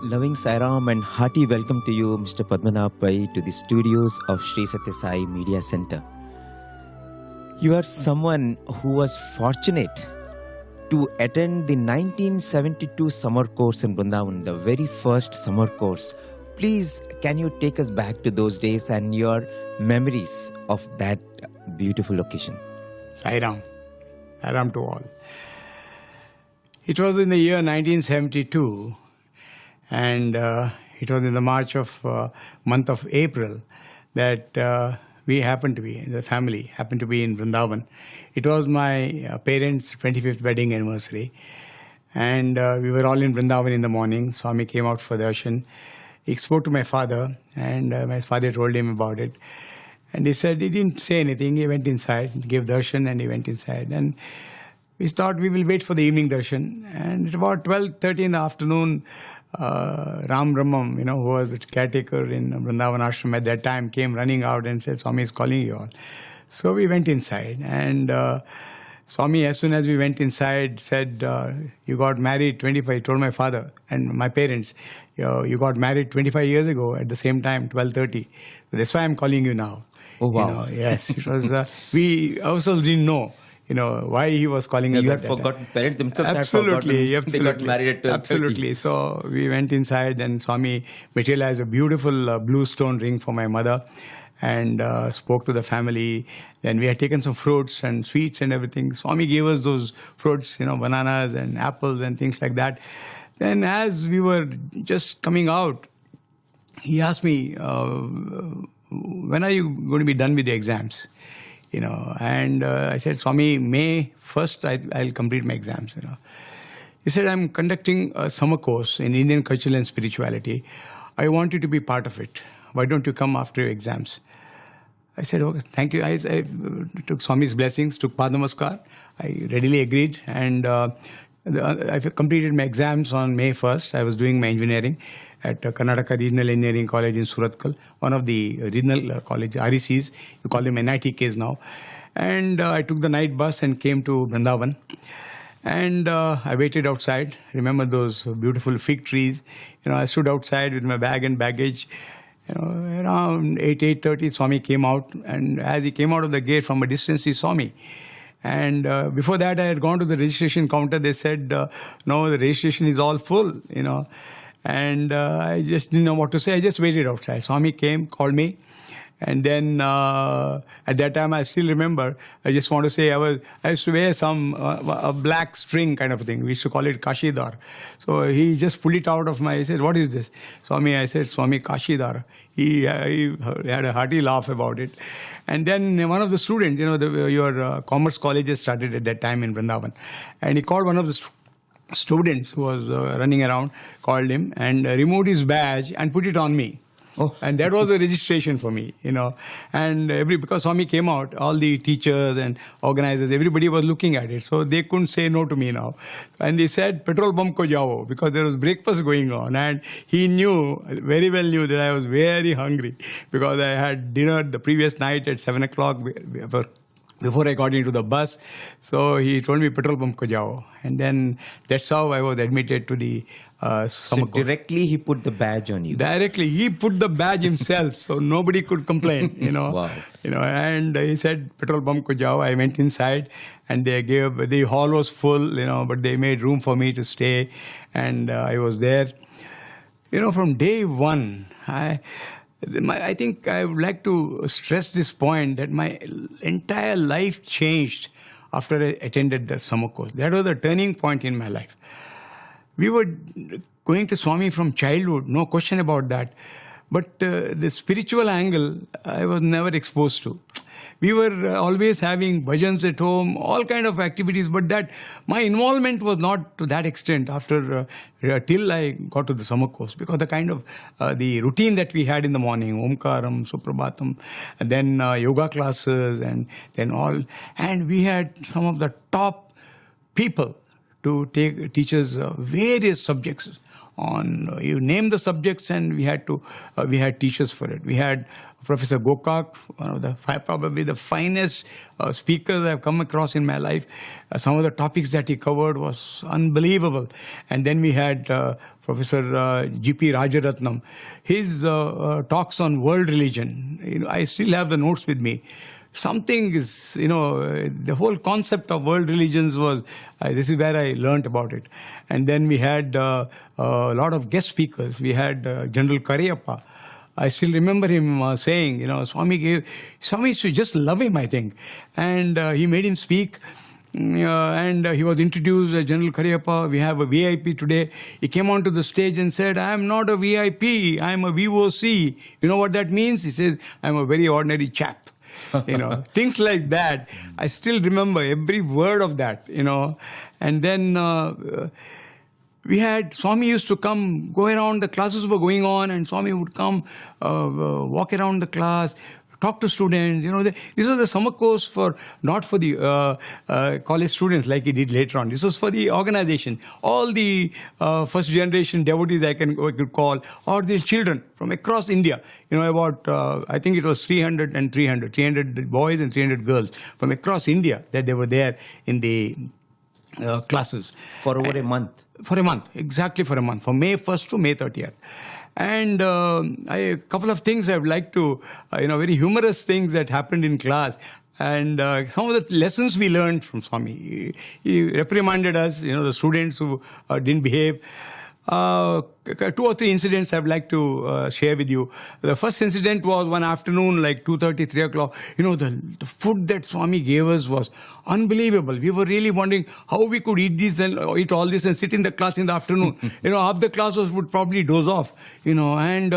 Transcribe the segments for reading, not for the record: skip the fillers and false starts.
Loving Sairam and hearty welcome to you, Mr. Padmanabha Pai, to the studios of Sri Sathya Sai Media Center. You are someone who was fortunate to attend the 1972 summer course in Brindavan, the very first summer course. Please, can you take us back to those days and your memories of that beautiful occasion? Sairam. Sairam to all. It was in the year 1972, and it was in the month of April that we happened to be, the family happened to be in Brindavan. It was my parents' 25th wedding anniversary, and we were all in Brindavan in the morning. Swami came out for darshan. He spoke to my father, and my father told him about it. And he said, he didn't say anything. He went inside, gave darshan, and he went inside. And we thought we will wait for the evening darshan. And at about 12:30 in the afternoon, Ram Brahmam, who was the caretaker in Brindavan Ashram at that time, came running out and said, Swami is calling you all. So we went inside. And Swami, as soon as we went inside, said, you got married 25, he told my father and my parents, you got married 25 years ago at the same time, 12:30. So that's why I'm calling you now. Oh, wow. Yes, it was, we ourselves didn't know. Why he was calling us. You had forgotten, parents themselves absolutely, had forgotten. They got married at 12:30. Absolutely. So we went inside and Swami materialized a beautiful blue stone ring for my mother and spoke to the family. Then we had taken some fruits and sweets and everything. Swami gave us those fruits, bananas and apples and things like that. Then as we were just coming out, he asked me, when are you going to be done with the exams? And I said, Swami, May 1st, I'll complete my exams, He said, I'm conducting a summer course in Indian culture and spirituality. I want you to be part of it. Why don't you come after your exams? I said, okay, thank you. I took Swami's blessings, took Padnamaskar. I readily agreed. And I completed my exams on May 1st. I was doing my engineering at Karnataka Regional Engineering College in Surathkal, one of the regional college, RECs. You call them NITKs now. And I took the night bus and came to Brindavan. And I waited outside. Remember those beautiful fig trees? I stood outside with my bag and baggage. Around 8:30, Swami came out. And as he came out of the gate from a distance, he saw me. And before that, I had gone to the registration counter. They said, no, the registration is all full, And I just didn't know what to say. I just waited outside. Swami came, called me. And then at that time, I still remember, I just want to say, I used to wear a black string kind of thing. We used to call it Kashidar. So he just pulled it out of he said, what is this? Swami, I said, Swami Kashidar. He had a hearty laugh about it. And then one of the students, your commerce colleges started at that time in Brindavan. And he called one of the students who was running around, called him and removed his badge and put it on me. Oh. And that was a registration for me, And because Swami came out, all the teachers and organizers, everybody was looking at it. So they couldn't say no to me now. And they said, petrol pump ko jao, because there was breakfast going on. And he very well knew that I was very hungry because I had dinner the previous night at 7 o'clock before I got into the bus. So he told me, petrol pump ko jao. And then that's how I was admitted to the summer course. Directly he put the badge on you? Directly. He put the badge himself, so nobody could complain, Wow. And he said, petrol pump ko jao. I went inside and the hall was full, but they made room for me to stay. And I was there. From day one, I think I would like to stress this point that my entire life changed after I attended the summer course. That was a turning point in my life. We were going to Swami from childhood, no question about that. But the spiritual angle, I was never exposed to. We were always having bhajans at home, all kind of activities, but that my involvement was not to that extent after till I got to the summer course, because the kind of the routine that we had in the morning, Omkaram, Suprabhatam, and then yoga classes, and then all, and we had some of the top people to teach us various subjects you name the subjects, and we had teachers for it. We had Professor Gokak, one of the probably the finest speakers I've come across in my life. Some of the topics that he covered was unbelievable. And then we had Professor G.P. Rajaratnam. His talks on world religion, I still have the notes with me. Something is, the whole concept of world religions was, this is where I learnt about it. And then we had a lot of guest speakers. We had General Kariyappa. I still remember him saying, Swami used to just love him, I think. And he made him speak. And he was introduced as General Kariyappa. We have a VIP today. He came onto the stage and said, I am not a VIP, I am a VOC. You know what that means? He says, I am a very ordinary chap. Things like that. I still remember every word of that, And then we had, Swami used to go around, the classes were going on, and Swami would come, walk around the class, talk to students. This was the summer course not for the college students like he did later on. This was for the organization. All the first generation devotees I could call, or these children from across India. About, I think it was 300 and 300 boys and 300 girls from across India that they were there in the classes. For over a month. For a month, exactly for a month, from May 1st to May 30th. And a couple of things I would like to, very humorous things that happened in class. And some of the lessons we learned from Swami. He reprimanded us, the students who didn't behave. 2 or 3 incidents I'd like to share with you. The first incident was one afternoon, like 2:30, 3 o'clock. The food that Swami gave us was unbelievable. We were really wondering how we could eat all this and sit in the class in the afternoon. Half the class would probably doze off. And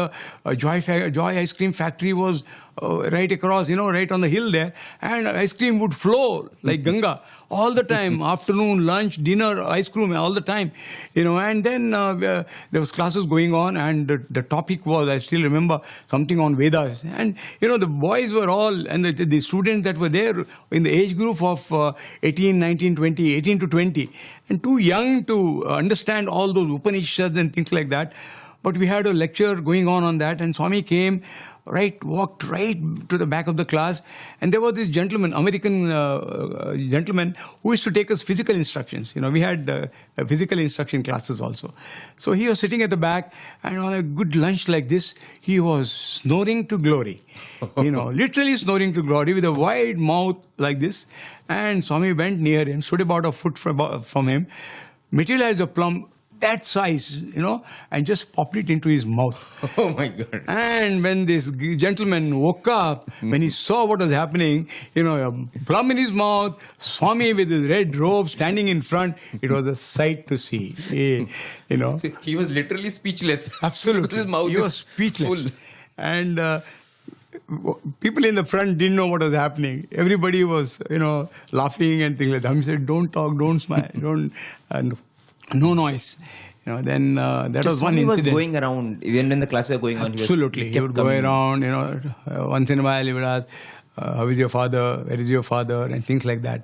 Joy Ice Cream Factory was right across, right on the hill there. And ice cream would flow like Ganga all the time. Afternoon, lunch, dinner, ice cream all the time. And then there was classes going on, and the topic was, I still remember, something on Vedas. And, the boys were all, and the students that were there in the age group of 18, 19, 20, 18 to 20, and too young to understand all those Upanishads and things like that. But we had a lecture going on that, and Swami came, walked right to the back of the class, and there was this gentleman, American gentleman, who used to take us physical instructions. We had physical instruction classes also. So he was sitting at the back, and on a good lunch like this, he was snoring to glory. Literally snoring to glory with a wide mouth like this. And Swami went near him, stood about a foot from him, materialized a plum that size, and just popped it into his mouth. Oh my God. And when this gentleman woke up, when he saw what was happening, a plum in his mouth, Swami with his red robe standing in front, it was a sight to see. He was literally speechless. Absolutely. His mouth he was speechless. Full. And people in the front didn't know what was happening. Everybody was, laughing and things like that. He said, don't talk, don't smile, don't... no noise. Then that was one incident. He was going around, even when the classes were going on. Absolutely. He would go around, once in a while he would ask, how is your father? Where is your father? And things like that.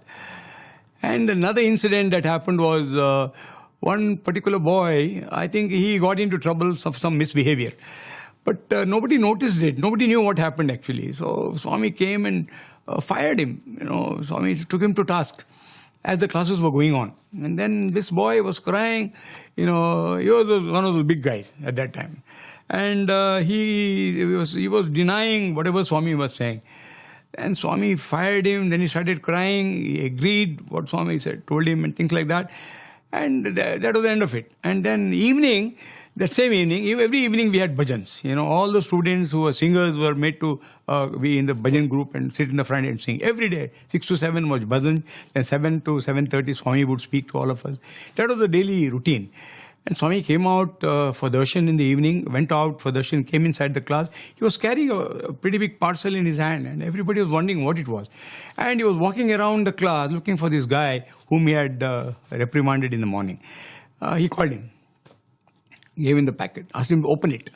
And another incident that happened was one particular boy, I think he got into trouble of some misbehavior. But nobody noticed it. Nobody knew what happened actually. So Swami came and fired him. Swami took him to task as the classes were going on. And then this boy was crying. He was one of the big guys at that time. And he was denying whatever Swami was saying. And Swami fired him. Then he started crying. He agreed what Swami told him and things like that. And that was the end of it. And then that same evening, every evening we had bhajans. All the students who were singers were made to be in the bhajan group and sit in the front and sing. Every day, 6 to 7 was bhajan. Then 7 to 7:30, Swami would speak to all of us. That was the daily routine. And Swami came out for darshan in the evening, went out for darshan, came inside the class. He was carrying a pretty big parcel in his hand, and everybody was wondering what it was. And he was walking around the class looking for this guy whom he had reprimanded in the morning. He called him. Gave him the packet, asked him to open it.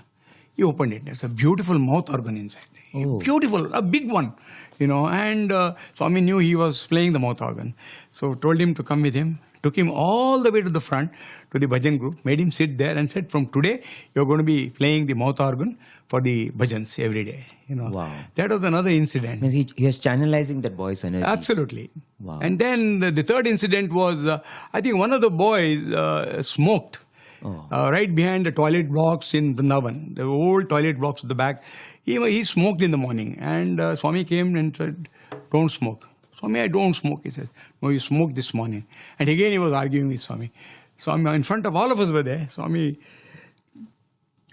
He opened it. There's a beautiful mouth organ inside. Oh. Beautiful, a big one, and Swami knew he was playing the mouth organ. So told him to come with him, took him all the way to the front, to the bhajan group, made him sit there and said, from today, you're going to be playing the mouth organ for the bhajans every day. Wow. That was another incident. He was channelizing that boy's energy. Absolutely. Wow. And then the third incident was, I think one of the boys smoked right behind the toilet blocks in Brindavan, the old toilet blocks at the back. He smoked in the morning, and Swami came and said, don't smoke. Swami, I don't smoke. He says, no, you smoked this morning. And again he was arguing with Swami. Swami, in front of all of us were there. Swami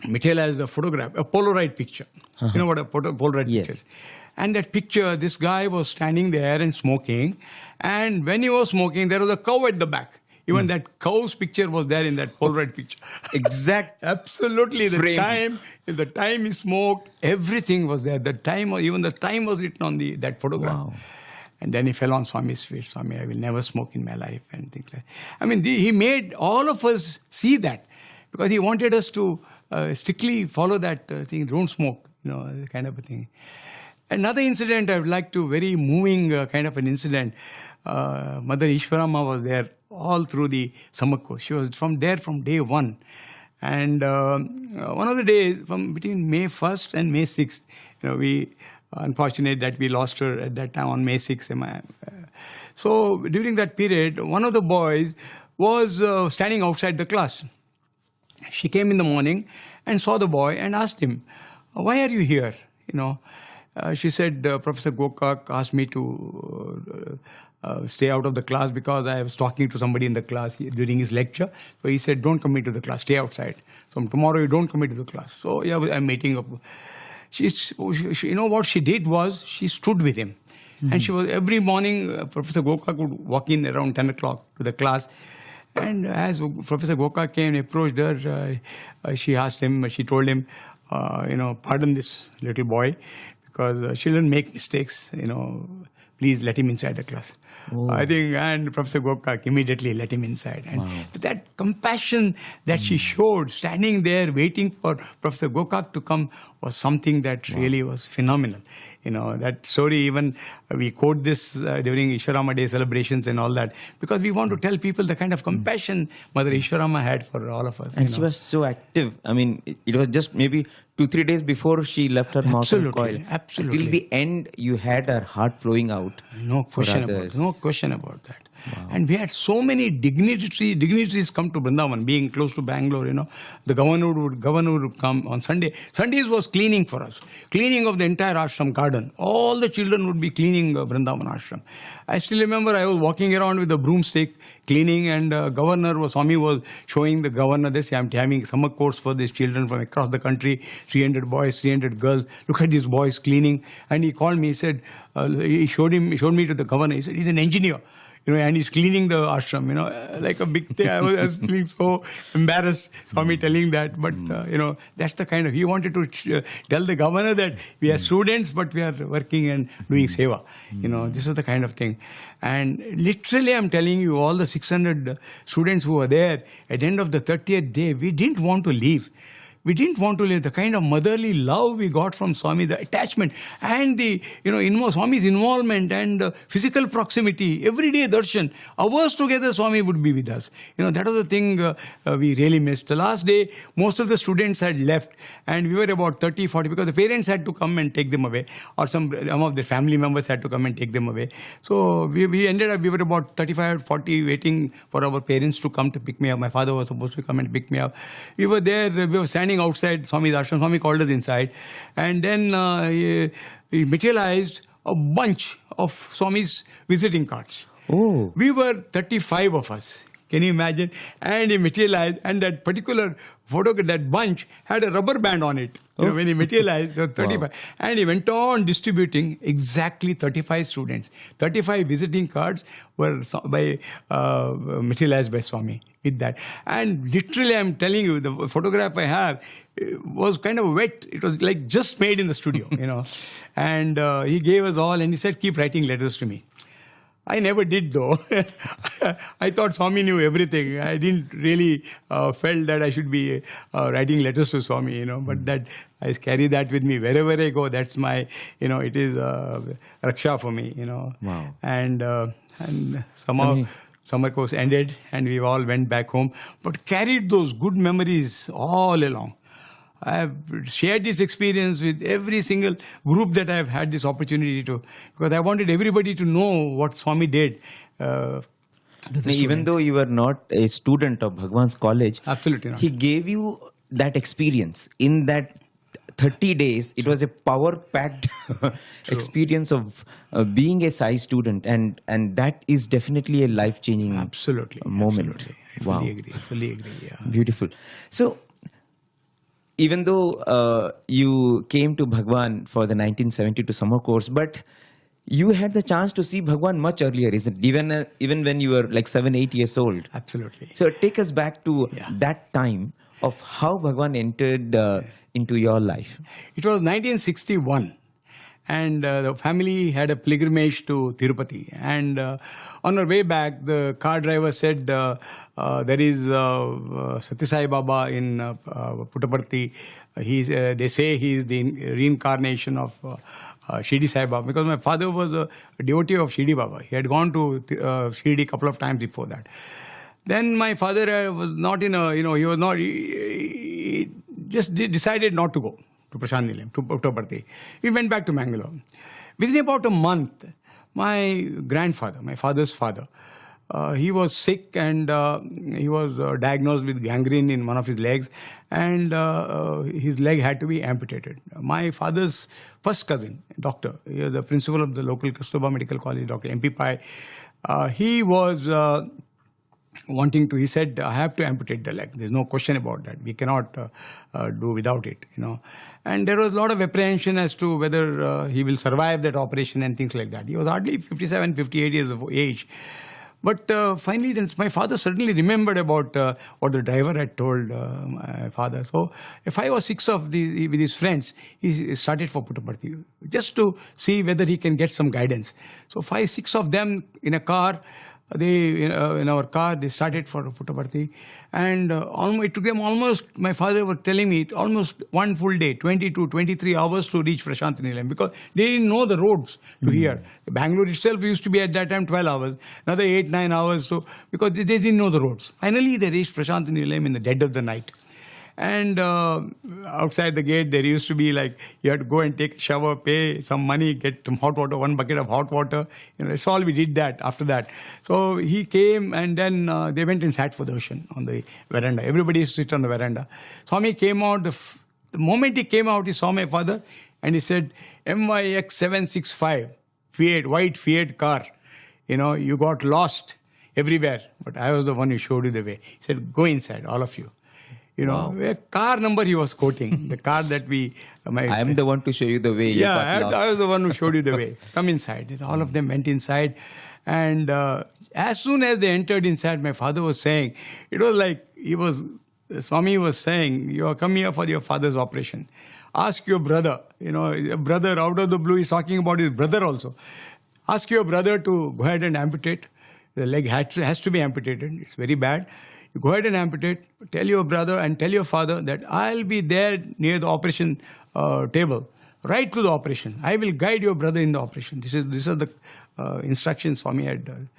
materialized a photograph, a Polaroid picture. You know what a Polaroid picture is? And that picture, this guy was standing there and smoking. And when he was smoking, there was a cow at the back. Even that cow's picture was there in that Polaroid picture. Exact. Absolutely. The time he smoked, everything was there. The time, or even the time was written on that photograph. Wow. And then he fell on Swami's feet. Swami, I will never smoke in my life, and things like that. I mean, he made all of us see that, because he wanted us to strictly follow that thing, don't smoke, kind of a thing. Another incident I would like to, very moving kind of an incident. Mother Easwaramma was there all through the summer course. She was from day one. And one of the days, between May 1st and May 6th, we unfortunate that we lost her at that time on May 6th. So during that period, one of the boys was standing outside the class. She came in the morning and saw the boy and asked him, why are you here? She said, Professor Gokak asked me to stay out of the class because I was talking to somebody in the class during his lecture. So he said, don't come into the class, stay outside. From tomorrow you don't come into the class. So yeah, I'm meeting up. What she did was, she stood with him. Mm-hmm. And she was, every morning, Professor Gokak would walk in around 10 o'clock to the class. And as Professor Gokak came and approached her, she asked him, she told him, pardon this little boy, because children make mistakes, please let him inside the class. Oh. I think, and Professor Gokak immediately let him inside. And that compassion that she showed, standing there waiting for Professor Gokak to come, was something that really was phenomenal. That story, even we quote this during Easwaramma Day celebrations and all that, because we want to tell people the kind of compassion Mother Easwaramma had for all of us. And she was so active. I mean, it was just maybe 2-3 days before she left her mouth on coil. Absolutely. Till the end, you had her heart flowing out. No question about that. Wow. And we had so many dignitaries come to Brindavan, being close to Bangalore, The governor would come on Sunday. Sundays was cleaning for us. Cleaning of the entire ashram garden. All the children would be cleaning Brindavan ashram. I still remember I was walking around with a broomstick cleaning, and Swami was showing the governor this, I'm having summer course for these children from across the country, 300 boys, 300 girls. Look at these boys cleaning. And he called me, he said, he showed me to the governor. He said, he's an engineer. And he's cleaning the ashram, like a big thing. I was feeling so embarrassed, Swami telling that. But, that's the kind of, he wanted to tell the governor that we are students, but we are working and doing seva. This is the kind of thing. And literally, I'm telling you, all the 600 students who were there, at the end of the 30th day, we didn't want to leave. We didn't want to leave. The kind of motherly love we got from Swami, the attachment, and the, Swami's involvement and physical proximity, everyday darshan, hours together Swami would be with us. That was the thing we really missed. The last day, most of the students had left, and we were about 30, 40, because the parents had to come and take them away, or some of their family members had to come and take them away. So we ended up, we were about 35, 40 waiting for our parents to come to pick me up. My father was supposed to come and pick me up. We were there, we were standing outside Swami's ashram. Swami called us inside, and then he materialized a bunch of Swami's visiting cards. Oh. We were 35 of us. Can you imagine? And he materialized, and that particular photograph, that bunch had a rubber band on it. When he materialized, 35. Wow. And he went on distributing exactly 35 students. 35 visiting cards were materialized by Swami with that. And literally, I'm telling you, the photograph I have was kind of wet. It was like just made in the studio, And he gave us all, and he said, keep writing letters to me. I never did, though. I thought Swami knew everything. I didn't really felt that I should be writing letters to Swami, But that I carry that with me wherever I go. That's my, it is raksha for me, Wow. And somehow summer course ended and we all went back home, but carried those good memories all along. I have shared this experience with every single group that I have had this opportunity to, because I wanted everybody to know what Swami did. Even though you were not a student of Bhagwan's college, Absolutely not. he gave you that experience in that 30 days. It was a power-packed experience of being a Sai student, and that is definitely a life-changing moment. Absolutely. I Wow. fully agree. Yeah. Beautiful. So, even though you came to Bhagwan for the 1972 summer course, but you had the chance to see Bhagwan much earlier, isn't it? Even when you were like 7-8 years old. Absolutely. So take us back to that time of how Bhagwan entered into your life. It was 1961. And the family had a pilgrimage to Tirupati. And on our way back, the car driver said, there is Sathya Sai Baba in Puttaparthi. They say he is the reincarnation of Shirdi Sai Baba. Because my father was a devotee of Shirdi Baba. He had gone to Shirdi a couple of times before that. Then my father was not in a, he just decided not to go to Prasanthi Nilayam, to Puttaparthi. We went back to Mangalore. Within about a month, my grandfather, my father's father, he was sick and he was diagnosed with gangrene in one of his legs, and his leg had to be amputated. My father's first cousin, doctor, he was the principal of the local Kasturba Medical College, Dr. MP Pai, he was he said, I have to amputate the leg. There's no question about that. We cannot do without it, And there was a lot of apprehension as to whether he will survive that operation and things like that. He was hardly 57, 58 years of age. But finally, then my father suddenly remembered about what the driver had told my father. So 5 or 6 with his friends, he started for Puttaparthi, just to see whether he can get some guidance. So 5, 6 of them in a car, in our car, they started for Puttaparthi. And it took them almost, my father was telling me, almost one full day, 20 to 23 hours to reach Prasanthi Nilayam, because they didn't know the roads to here. Bangalore itself used to be at that time 12 hours, another 8-9 hours, because they didn't know the roads. Finally, they reached Prasanthi Nilayam in the dead of the night. And outside the gate, there used to be like, you had to go and take a shower, pay some money, get some hot water, 1 bucket of hot water. That's all we did that after that. So he came, and then they went and sat for the ocean on the veranda. Everybody used to sit on the veranda. Swami came out. The moment he came out, he saw my father, and he said, MYX 765, white Fiat car. You got lost everywhere, but I was the one who showed you the way. He said, go inside, all of you. Wow. A car number he was quoting, the car that I am the one to show you the way. Yeah, I was the one who showed you the way. Come inside. All of them went inside. And as soon as they entered inside, my father was saying, it was like Swami was saying, you are come here for your father's operation. Ask your brother. A brother out of the blue, he's talking about his brother also. Ask your brother to go ahead and amputate. The leg has to be amputated. It's very bad. You go ahead and amputate, tell your brother and tell your father that I'll be there near the operation table, right through the operation. I will guide your brother in the operation. These are the instructions Swami had done.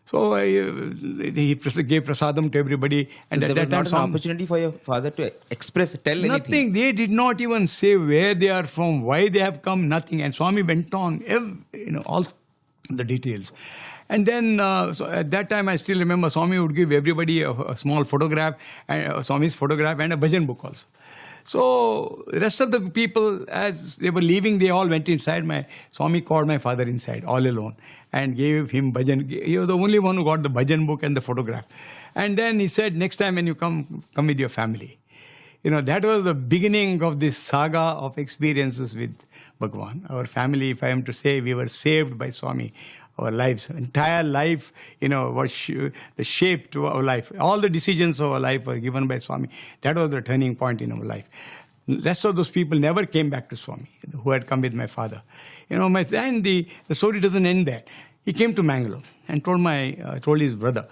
So he gave prasadam to everybody. And so there was not an opportunity for your father to tell anything? Nothing. They did not even say where they are from, why they have come, nothing. And Swami went on, all the details. And then, so at that time, I still remember Swami would give everybody a small photograph, Swami's photograph, and a bhajan book also. So the rest of the people, as they were leaving, they all went inside. Swami called my father inside, all alone, and gave him bhajan. He was the only one who got the bhajan book and the photograph. And then he said, next time when you come with your family. That was the beginning of this saga of experiences with Bhagawan. Our family, if I am to say, we were saved by Swami. Our lives, entire life, was the shape to our life. All the decisions of our life were given by Swami. That was the turning point in our life. The rest of those people never came back to Swami, who had come with my father. And the story doesn't end there. He came to Mangalore and told his brother,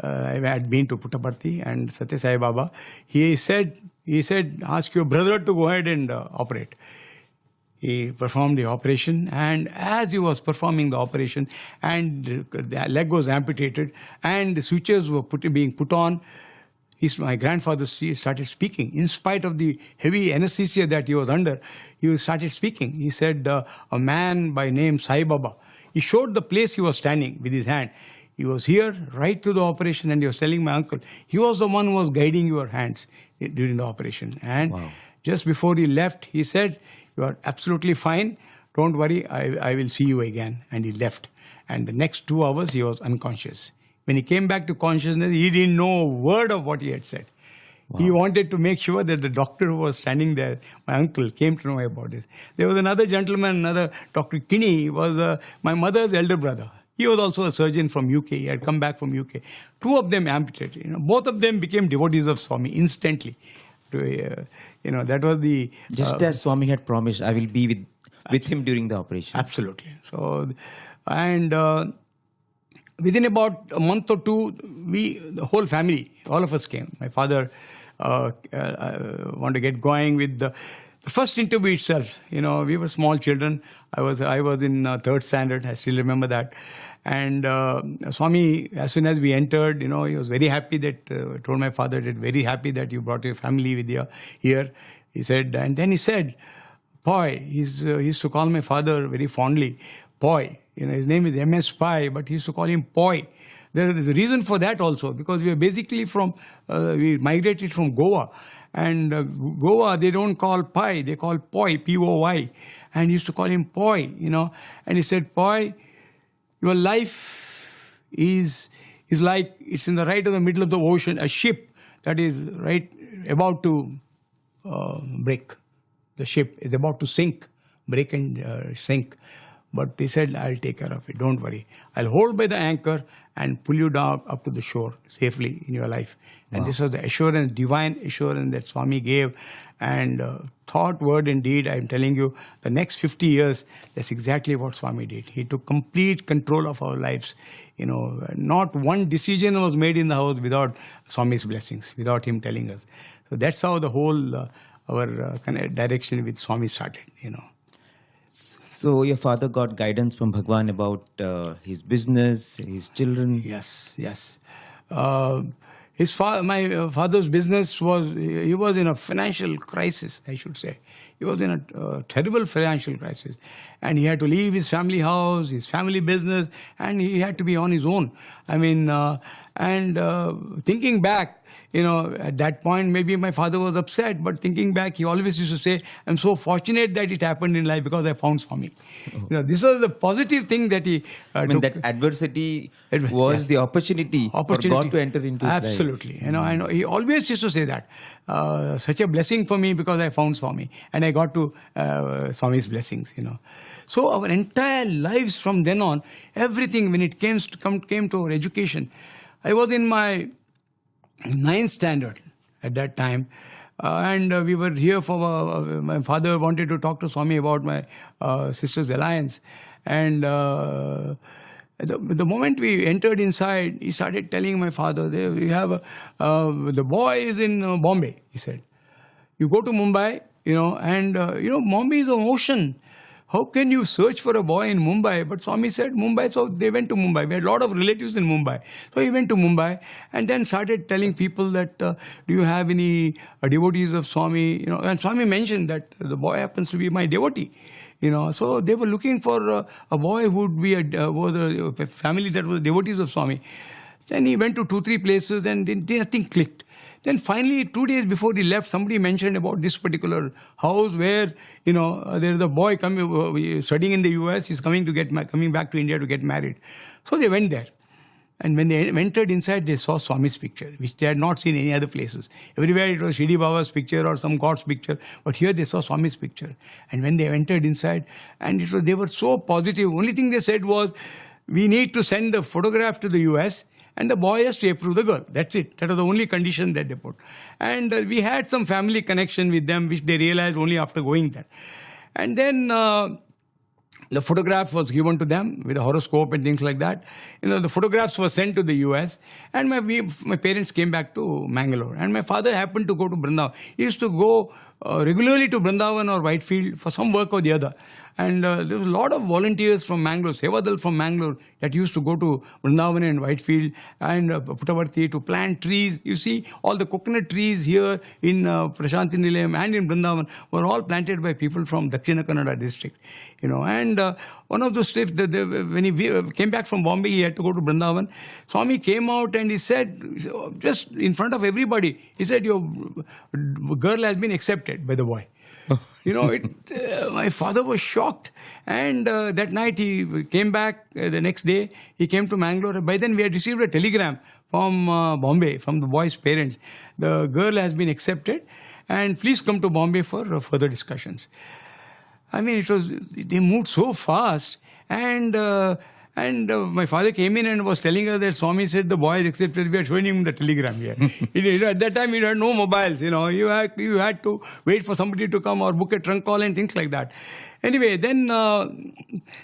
I had been to Puttaparthi and Sathya Sai Baba. He said, ask your brother to go ahead and operate. He performed the operation, and as he was performing the operation, and the leg was amputated, and the sutures were being put on, my grandfather started speaking. In spite of the heavy anesthesia that he was under, he started speaking. He said, a man by name Sai Baba. He showed the place he was standing with his hand. He was here right through the operation, and he was telling my uncle, he was the one who was guiding your hands during the operation. And just before he left, he said, you are absolutely fine. Don't worry, I will see you again. And he left. And the next 2 hours, he was unconscious. When he came back to consciousness, he didn't know a word of what he had said. He wanted to make sure that the doctor who was standing there, my uncle, came to know about this. There was another gentleman, another Dr. Kinney, was my mother's elder brother. He was also a surgeon from UK. He had come back from UK. 2 of them amputated. Both of them became devotees of Swami instantly. That was the... Just as Swami had promised, I will be with him during the operation. Absolutely. So, and within about a month or two, the whole family, all of us came. My father wanted to get going with the first interview itself. We were small children. I was in 3rd standard. I still remember that. And Swami, as soon as we entered, he was very happy that, told my father that very happy that you brought your family with you here. He said, and then he said, Pai. He used to call my father very fondly, Pai. His name is M.S. Pai, but he used to call him Poi. There is a reason for that also, because we are basically we migrated from Goa. And Goa, they don't call Pai, they call Poi, P-O-Y. And he used to call him Poi, And he said, Poi, your life is like, it's in the right of the middle of the ocean, a ship that is right about to break. The ship is about to sink, break and sink. But he said, I'll take care of it, don't worry. I'll hold by the anchor and pull you down up to the shore safely in your life. And this was the assurance, divine assurance that Swami gave. And thought, word and deed, I'm telling you, the next 50 years, that's exactly what Swami did. He took complete control of our lives. Not one decision was made in the house without Swami's blessings, without him telling us. So that's how the whole, our kind of direction with Swami started, So your father got guidance from Bhagawan about his business, his children? Yes. My father's business he was in a financial crisis, I should say. He was in a terrible financial crisis. And he had to leave his family house, his family business, and he had to be on his own. Thinking back, at that point, maybe my father was upset, but thinking back, he always used to say, I'm so fortunate that it happened in life because I found Swami. This was the positive thing that he took. That adversity was the opportunity for God to enter into his life. Absolutely. I know. He always used to say that. Such a blessing for me because I found Swami. And I got to Swami's blessings, So our entire lives from then on, everything, when it came to our education, I was in my 9th standard at that time. And we were here for, my father wanted to talk to Swami about my sister's alliance. And the moment we entered inside, he started telling my father, we have the boy is in Bombay, he said. You go to Mumbai, Bombay is an ocean. How can you search for a boy in Mumbai? But Swami said Mumbai, so they went to Mumbai. We had a lot of relatives in Mumbai. So he went to Mumbai and then started telling people that, do you have any devotees of Swami? And Swami mentioned that the boy happens to be my devotee. So they were looking for a boy who would be a family that was devotees of Swami. Then he went to 2-3 places and nothing clicked. Then finally, 2 days before he left, somebody mentioned about this particular house where, there's a boy studying in the US. He's coming back to India to get married. So they went there. And when they entered inside, they saw Swami's picture, which they had not seen any other places. Everywhere it was Shirdi Baba's picture or some god's picture. But here they saw Swami's picture. And when they entered inside, and they were so positive. Only thing they said was, we need to send the photograph to the US. And the boy has to approve the girl. That's it. That was the only condition that they put. And we had some family connection with them, which they realized only after going there. And then the photograph was given to them with a horoscope and things like that. The photographs were sent to the US. And my parents came back to Mangalore. And my father happened to go to Brindavan. He used to go regularly to Brindavan or Whitefield for some work or the other. And there was a lot of volunteers from Mangalore, Seva from Mangalore, that used to go to Brindavan and Whitefield and Puttavarthi to plant trees. You see, all the coconut trees here in Prasanthi Nilayam and in Brindavan were all planted by people from Dakshina Kannada district. And one of those trips, when he came back from Bombay, he had to go to Brindavan. Swami came out and he said, just in front of everybody, he said, your girl has been accepted by the boy. My father was shocked. And that night he came back the next day. He came to Mangalore. By then we had received a telegram from Bombay, from the boy's parents. The girl has been accepted and please come to Bombay for further discussions. I mean, they moved so fast. And my father came in and was telling us that Swami said the boy is accepted. We are showing him the telegram here. At that time, you had no mobiles. You had to wait for somebody to come or book a trunk call and things like that. Anyway, then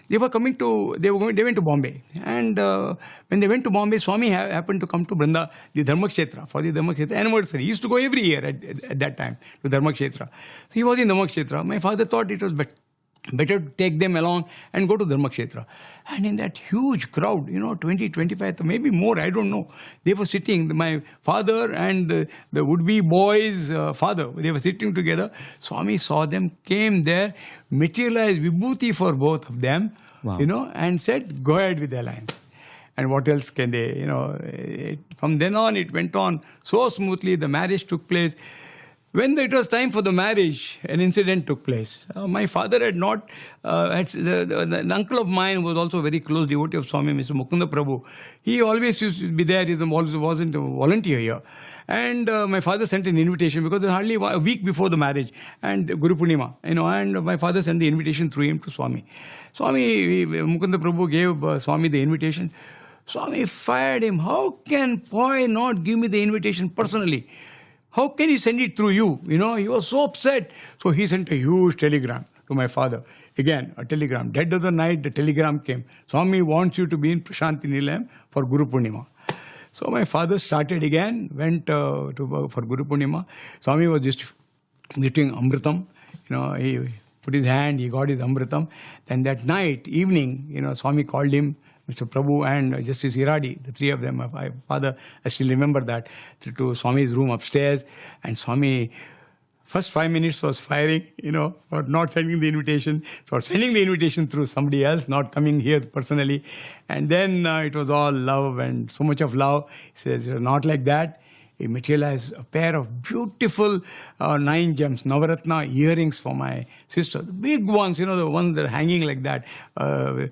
they went to Bombay. And when they went to Bombay, Swami happened to come to the Dharmakshetra, for the Dharmakshetra anniversary. He used to go every year at that time to Dharmakshetra. So he was in Dharmakshetra. My father thought it was better to take them along and go to Dharmakshetra. And in that huge crowd, 20, 25, maybe more, I don't know. They were sitting, my father and the would-be boy's father, they were sitting together. Swami saw them, came there, materialized vibhuti for both of them, wow. And said, go ahead with the alliance. And what else can they, from then on, it went on so smoothly. The marriage took place. When it was time for the marriage, an incident took place. My father had not, the uncle of mine was also a very close devotee of Swami, Mr. Mukunda Prabhu. He always used to be there, he wasn't a volunteer here. And my father sent an invitation because it was hardly a week before the marriage and Guru Purnima, and my father sent the invitation through him to Swami. Mukunda Prabhu gave Swami the invitation. Swami fired him. How can Pai not give me the invitation personally? How can he send it through you? He was so upset. So he sent a huge telegram to my father. Again, a telegram. Dead of the night, the telegram came. Swami wants you to be in Prasanthi Nilayam for Guru Purnima. So my father started again, went for Guru Purnima. Swami was just getting Amritam. He put his hand, he got his Amritam. Then that night, evening, Swami called him, Mr. Prabhu and Justice Joyride, the three of them, my father, I still remember that, to Swami's room upstairs. And Swami, first 5 minutes was firing, for not sending the invitation, for sending the invitation through somebody else, not coming here personally. And then it was all love and so much of love. He says, not like that. He materialized a pair of beautiful 9 gems, Navaratna earrings for my sister. The big ones, the ones that are hanging like that, the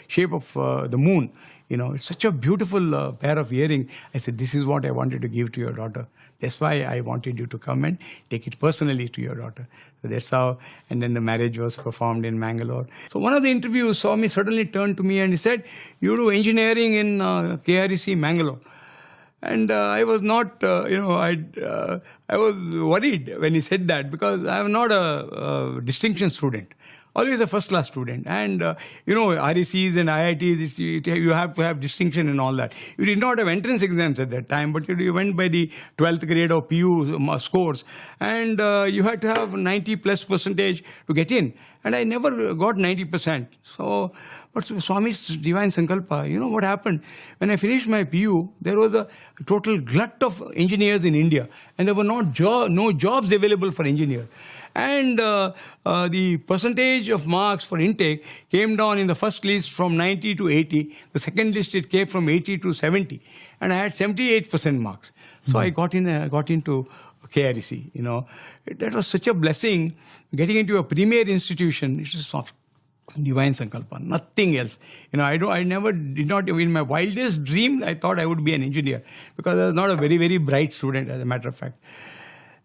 shape of the moon. It's such a beautiful pair of earrings. I said, this is what I wanted to give to your daughter. That's why I wanted you to come and take it personally to your daughter. So that's how, and then the marriage was performed in Mangalore. So one of the interviews, Swami suddenly turned to me and he said, you do engineering in KREC, Mangalore. And I was not, I was worried when he said that because I am not a distinction student, always a first-class student. And, RECs and IITs, you have to have distinction and all that. You did not have entrance exams at that time, but you went by the 12th grade or PU scores. And you had to have 90+% to get in. And I never got 90%. So, but Swami's divine sankalpa, what happened? When I finished my PU, there was a total glut of engineers in India. And there were no jobs available for engineers. And the percentage of marks for intake came down in the first list from 90 to 80. The second list, it came from 80 to 70. And I had 78% marks. So I got into KREC, That was such a blessing, getting into a premier institution. It was soft. Divine sankalpa, nothing else. I never did not, in my wildest dream, I thought I would be an engineer because I was not a very, very bright student, as a matter of fact.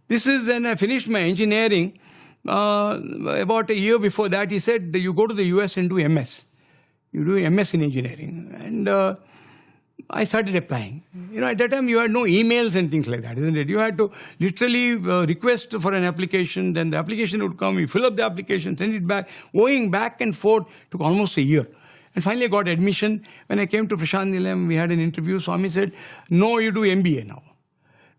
This is when I finished my engineering. About a year before that, he said, you go to the US and do MS. You do MS in engineering. And I started applying. At that time, you had no emails and things like that, isn't it? You had to literally request for an application, then the application would come, you fill up the application, send it back. Going back and forth took almost a year. And finally, I got admission. When I came to Prasanthi Nilayam, we had an interview. Swami said, no, you do MBA now.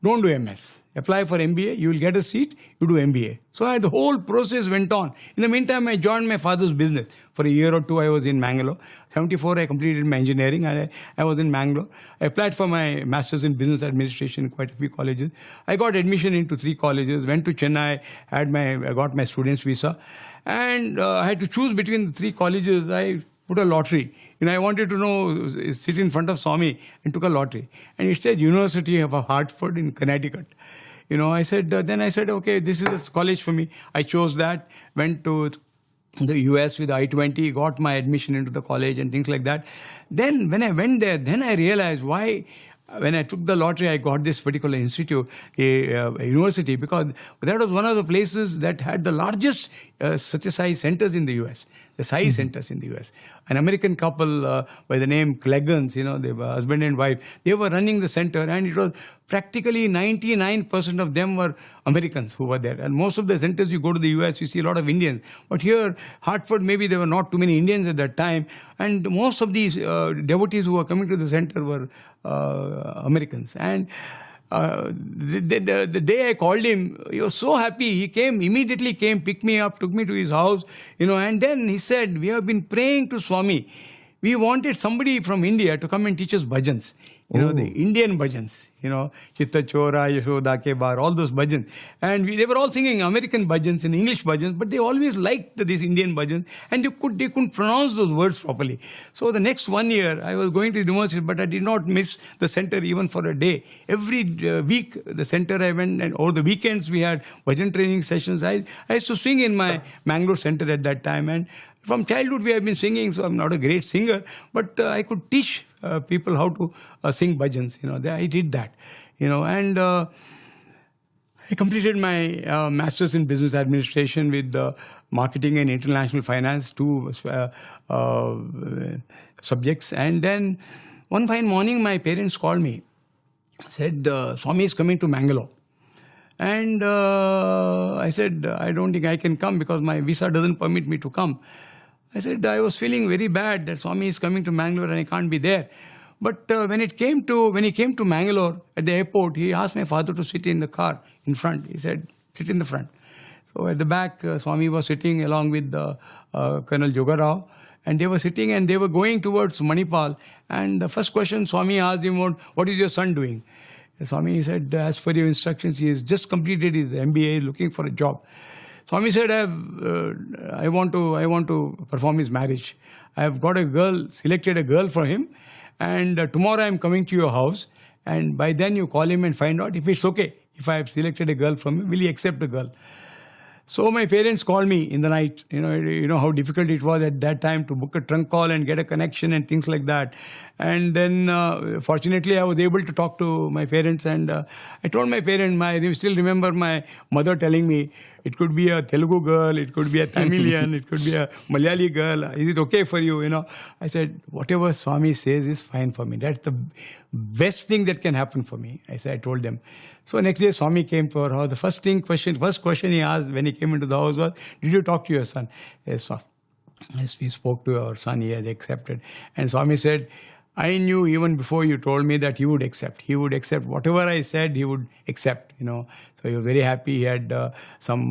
Don't do MS. apply for MBA, you will get a seat, you do MBA. So the whole process went on. In the meantime, I joined my father's business. For a year or two, I was in Mangalore. 74, I completed my engineering, and I was in Mangalore. I applied for my master's in business administration in quite a few colleges. I got admission into 3 colleges, went to Chennai, I got my student's visa, and I had to choose between the 3 colleges. I put a lottery. I wanted to know, sit in front of Swami, and took a lottery. And it said University of Hartford in Connecticut. I said, okay, this is a college for me. I chose that, went to the US with I-20, got my admission into the college and things like that. Then when I went there, then I realized why, when I took the lottery, I got this particular institute, a university, because that was one of the places that had the largest Sathya Sai centers in the US. The Sai centers in the US. An American couple by the name Cleggans, they were husband and wife, they were running the center, and it was practically 99% of them were Americans who were there. And most of the centers you go to the US, you see a lot of Indians. But here, Hartford, maybe there were not too many Indians at that time. And most of these devotees who were coming to the center were Americans. And the day I called him, he was so happy. He immediately came, picked me up, took me to his house, and then he said, we have been praying to Swami. We wanted somebody from India to come and teach us bhajans. The Indian bhajans, Chitta Chora, Yashoda Ke Bar, all those bhajans. And they were all singing American bhajans and English bhajans, but they always liked these Indian bhajans, and they couldn't pronounce those words properly. So the next 1 year, I was going to university, but I did not miss the center even for a day. Every week, the center I went, and over the weekends, we had bhajan training sessions. I used to sing in my Mangalore center at that time, and from childhood, we have been singing, so I'm not a great singer, but I could teach people how to sing bhajans. I did that. And I completed my master's in business administration with marketing and international finance, 2 subjects. And then one fine morning, my parents called me, said, Swami is coming to Mangalore. And I said, I don't think I can come because my visa doesn't permit me to come. I said, I was feeling very bad that Swami is coming to Mangalore and I can't be there. But when he came to Mangalore at the airport, he asked my father to sit in the car in front. He said, sit in the front. So at the back, Swami was sitting along with Colonel Jogarao, and they were sitting and they were going towards Manipal. And the first question Swami asked him was, what is your son doing? Swami said, as per your instructions, he has just completed his MBA, looking for a job. Swami said, I want to perform his marriage. I have got selected a girl for him, and tomorrow I am coming to your house, and by then you call him and find out if it's okay. If I have selected a girl from him, will he accept the girl? So my parents called me in the night. You know how difficult it was at that time to book a trunk call and get a connection and things like that. And then fortunately I was able to talk to my parents, and I told my parents, I still remember my mother telling me, it could be a Telugu girl, it could be a Tamilian, it could be a Malayali girl. Is it okay for you? I said, whatever Swami says is fine for me. That's the best thing that can happen for me. I told them. So next day Swami came to our house. The first question he asked when he came into the house was, did you talk to your son? Yes, we spoke to our son. He has accepted. And Swami said, I knew even before you told me that he would accept. He would accept whatever I said, he would accept, So he was very happy. He had some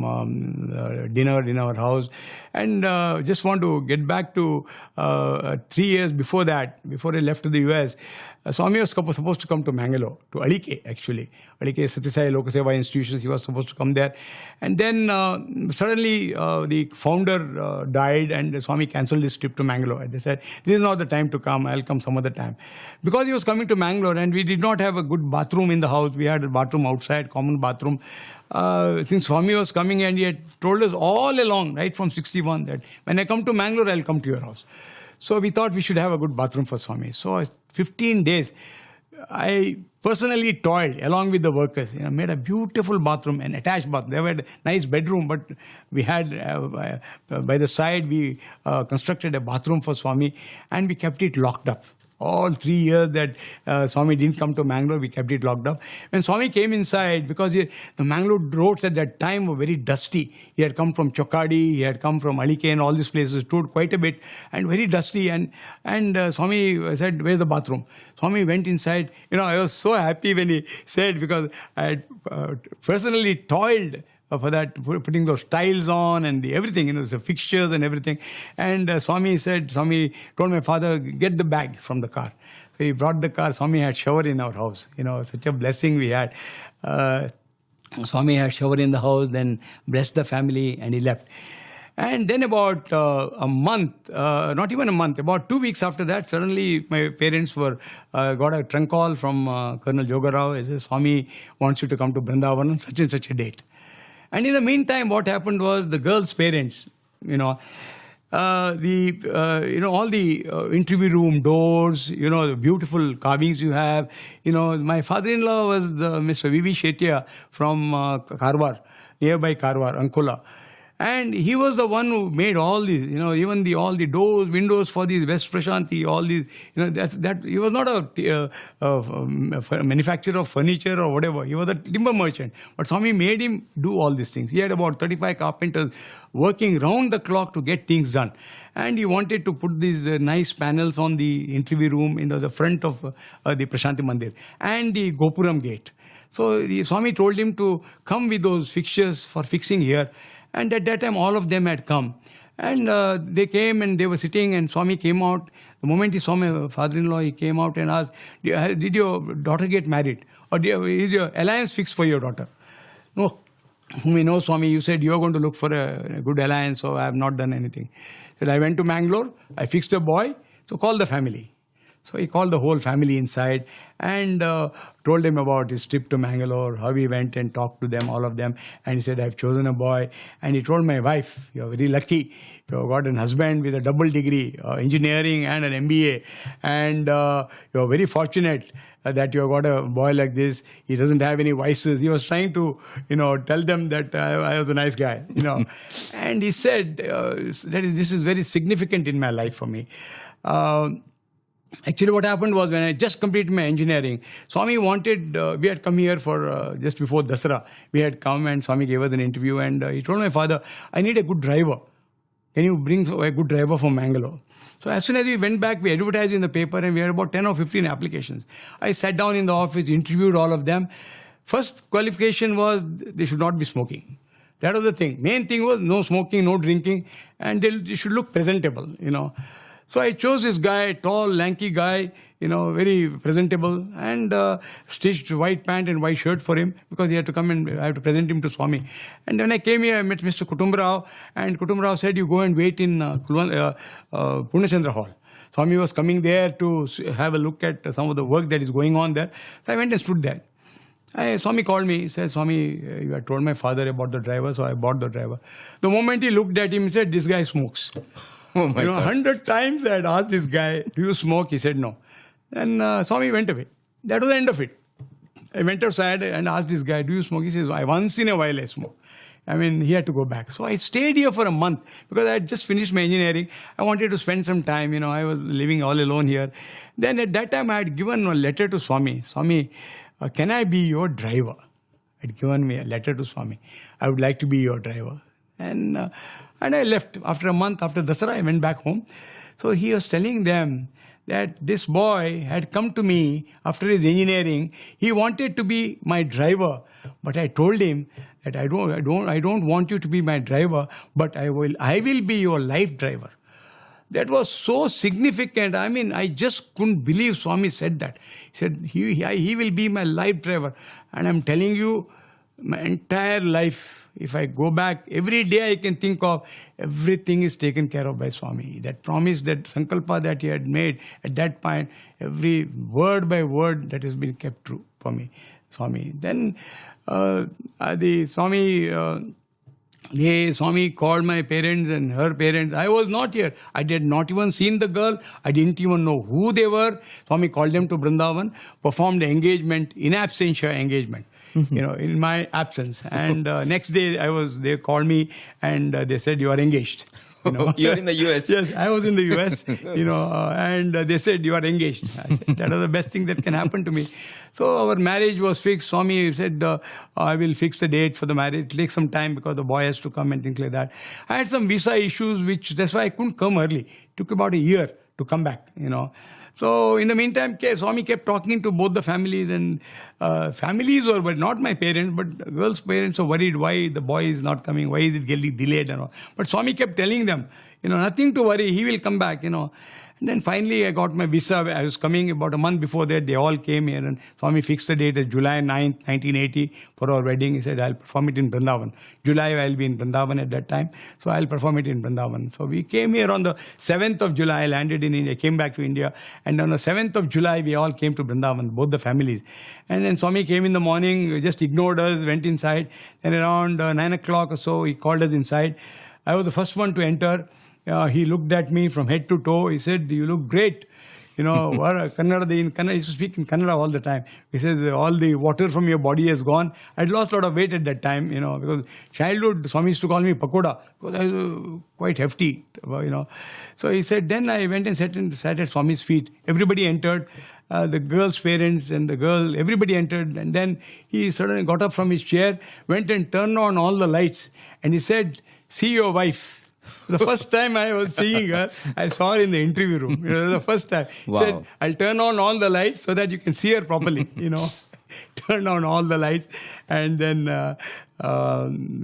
dinner in our house. And just want to get back to 3 years before that, before I left to the US. Swami was supposed to come to Mangalore, to Alike actually. Alike Sathya Sai Lokaseva institutions, he was supposed to come there. And then suddenly the founder died, and Swami cancelled his trip to Mangalore. And they said, this is not the time to come, I'll come some other time. Because he was coming to Mangalore and we did not have a good bathroom in the house, we had a bathroom outside, common bathroom. Since Swami was coming, and he had told us all along, right from 61, that when I come to Mangalore, I'll come to your house. So we thought we should have a good bathroom for Swami. So 15 days, I personally toiled along with the workers, made a beautiful bathroom, an attached bathroom. They had a nice bedroom, but we had, by the side, we constructed a bathroom for Swami, and we kept it locked up all 3 years that Swami didn't come to Mangalore, we kept it locked up. When Swami came inside, because the Mangalore roads at that time were very dusty. He had come from Chokadi, he had come from Alike and all these places, toured quite a bit and very dusty. And Swami said, "Where's the bathroom?" Swami went inside. I was so happy when he said, because I had personally toiled for that, putting those tiles on and everything, the fixtures and everything. And Swami told my father, "Get the bag from the car." So he brought the car. Swami had shower in our house. Such a blessing we had. Swami had shower in the house, then blessed the family, and he left. And then about a month, not even a month, about 2 weeks after that, suddenly my parents got a trunk call from Colonel Jogarao. He says, "Swami wants you to come to Brindavan on such and such a date." And in the meantime, what happened was the girl's parents, all the interview room doors, the beautiful carvings you have. My father-in-law was Mr. V.B. Shetya from Karwar, nearby Karwar, Ankola. And he was the one who made all these, even all the doors, windows for these West Prasanthi, all these, that he was not a manufacturer of furniture or whatever. He was a timber merchant. But Swami made him do all these things. He had about 35 carpenters working round the clock to get things done. And he wanted to put these nice panels on the interview room in the front of the Prasanthi Mandir and the Gopuram gate. So the Swami told him to come with those fixtures for fixing here. And at that time, all of them had come. And they came and they were sitting, and Swami came out. The moment he saw my father-in-law, he came out and asked, "Did your daughter get married? Or is your alliance fixed for your daughter?" "No." "We know, Swami, you said you are going to look for a good alliance, so I have not done anything." He said, "I went to Mangalore, I fixed a boy, so call the family." So he called the whole family inside and told them about his trip to Mangalore, how he went and talked to them, all of them. And he said, "I've chosen a boy." And he told my wife, "You're very lucky. You've got a husband with a double degree, engineering and an MBA. And you're very fortunate that you've got a boy like this. He doesn't have any vices." He was trying to, tell them that I was a nice guy, And he said, this is very significant in my life for me. Actually, what happened was when I just completed my engineering, Swami wanted, we had come here for just before Dasara. We had come and Swami gave us an interview and he told my father, "I need a good driver. Can you bring a good driver from Mangalore?" So as soon as we went back, we advertised in the paper and we had about 10 or 15 applications. I sat down in the office, interviewed all of them. First qualification was they should not be smoking. That was the thing. Main thing was no smoking, no drinking, and they should look presentable, So I chose this guy, tall, lanky guy, very presentable, and stitched white pant and white shirt for him because he had to come and I had to present him to Swami. And when I came here, I met Mr. Kutumbrao, and Kutumbrao said, "You go and wait in Purnachandra Hall." Swami was coming there to have a look at some of the work that is going on there. So I went and stood there. Swami called me. He said, "Swami, you had told my father about the driver, so I bought the driver." The moment he looked at him, he said, "This guy smokes." Oh my God. 100 times I had asked this guy, "Do you smoke?" He said no. Then Swami went away. That was the end of it. I went outside and asked this guy, "Do you smoke?" He says, "Once in a while I smoke." He had to go back. So I stayed here for a month because I had just finished my engineering. I wanted to spend some time. I was living all alone here. Then at that time I had given a letter to Swami. "Swami, can I be your driver?" I had given me a letter to Swami. "I would like to be your driver." And I left. After a month, after Dasara, I went back home. So he was telling them that this boy had come to me after his engineering. He wanted to be my driver, but I told him that I don't want you to be my driver, but I will be your life driver. That was so significant. I just couldn't believe Swami said that. He said, he will be my life driver. And I'm telling you, my entire life, if I go back, every day I can think of everything is taken care of by Swami. That promise, that sankalpa that he had made at that point, every word by word that has been kept true for me, Swami. Then the Swami called my parents and her parents. I was not here. I did not even seen the girl. I didn't even know who they were. Swami called them to Brindavan, performed the engagement, in absentia engagement. In my absence. And next day they called me and they said, "You are engaged." You're in the US. Yes, I was in the US, and they said, you are engaged. I said, that was the best thing that can happen to me. So our marriage was fixed. Swami said, I will fix the date for the marriage. It takes some time because the boy has to come and things like that. I had some visa issues, that's why I couldn't come early. It took about a year to come back, So in the meantime, Swami kept talking to both the families, and families were, but not my parents, but the girls' parents were worried why the boy is not coming, why is it getting delayed and all. But Swami kept telling them, nothing to worry, he will come back, And then finally I got my visa. I was coming about a month before that. They all came here, and Swami fixed the date as July 9th, 1980 for our wedding. He said, I'll perform it in Brindavan. July I'll be in Brindavan at that time. So I'll perform it in Brindavan. So we came here on the 7th of July, landed in India, came back to India. And on the 7th of July, we all came to Brindavan, both the families. And then Swami came in the morning, just ignored us, went inside. Then around 9 o'clock or so, he called us inside. I was the first one to enter. He looked at me from head to toe. He said, you look great. Kannada, he used to speak in Kannada all the time. He says, all the water from your body has gone. I'd lost a lot of weight at that time, because childhood, Swami used to call me Pakoda, because I was quite hefty, So he said, then I went and sat at Swami's feet. Everybody entered. The girl's parents and the girl, everybody entered. And then he suddenly got up from his chair, went and turned on all the lights. And he said, see your wife. The first time I was seeing her, I saw her in the interview room. The first time. Wow. He said, I'll turn on all the lights so that you can see her properly, Turn on all the lights. And then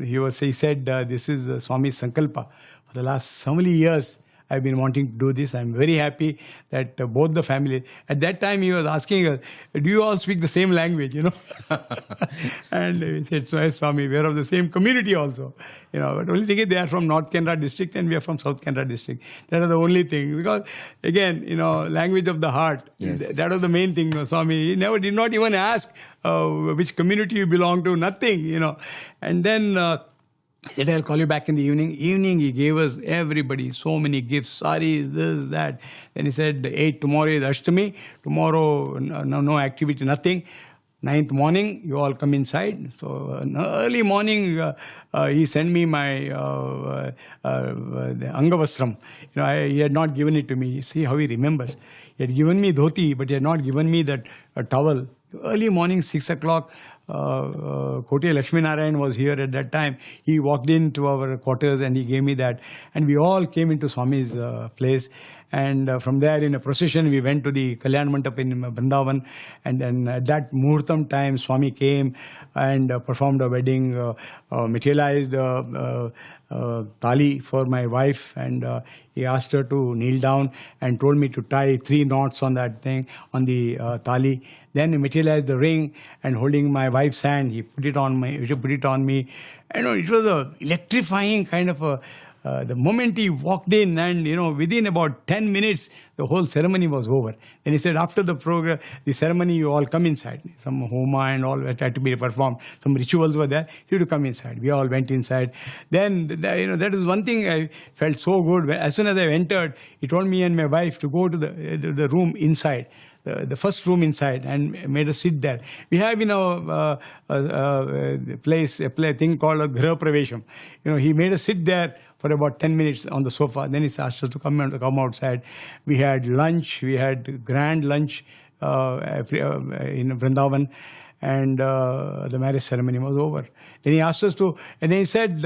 he said, this is Swami's Sankalpa. For the last so many years, I've been wanting to do this. I'm very happy that both the family. At that time, he was asking us, do you all speak the same language, And we said, so yes, Swami, we are of the same community also. But only thing is they are from North Canara district and we are from South Canara district. That is the only thing. Because, again, language of the heart. Yes. That was the main thing, Swami. He did not even ask which community you belong to, nothing, And then... he said, I'll call you back in the evening. Evening, he gave us, everybody, so many gifts, saris, this, that. Then he said, 8, tomorrow is Ashtami. Tomorrow, no activity, nothing. 9th morning, you all come inside. So, early morning, he sent me my Angavastram. He had not given it to me. See how he remembers. He had given me dhoti, but he had not given me that towel. Early morning, 6 o'clock, Kote Lakshmi Narayan was here at that time. He walked into our quarters and he gave me that. And we all came into Swami's place. And from there, in a procession, we went to the Kalyan Mandap in Brindavan. And then at that Muhurtam time, Swami came and performed a wedding, materialized tali for my wife. And he asked her to kneel down and told me to tie 3 knots on that thing, on the tali. Then he materialized the ring and holding my wife's hand, he put it on me. It was a electrifying kind of a... the moment he walked in and, within about 10 minutes, the whole ceremony was over. Then he said, after the program, the ceremony, you all come inside. Some homa and all that had to be performed. Some rituals were there. You had to come inside. We all went inside. Then, that is one thing I felt so good. As soon as I entered, he told me and my wife to go to the room inside. The first room inside, and made us sit there. We have a thing called a Graha Pravesham. He made us sit there for about 10 minutes on the sofa. Then he asked us to come outside. We had lunch. We had grand lunch in Brindavan. And the marriage ceremony was over. Then he asked us to, and then he said,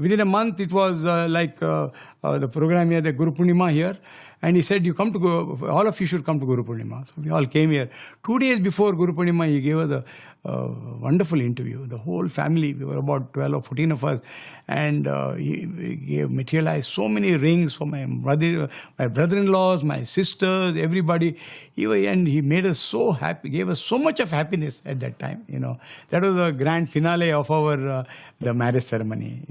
within a month, it was the program here, the Guru Purnima here. And he said, all of you should come to Guru Purnima. So we all came here. 2 days before Guru Purnima, he gave us a wonderful interview. The whole family, we were about 12 or 14 of us. And he materialized so many rings for my brother-in-laws, my sisters, everybody. And he made us so happy, gave us so much of happiness at that time. That was the grand finale of our the marriage ceremony.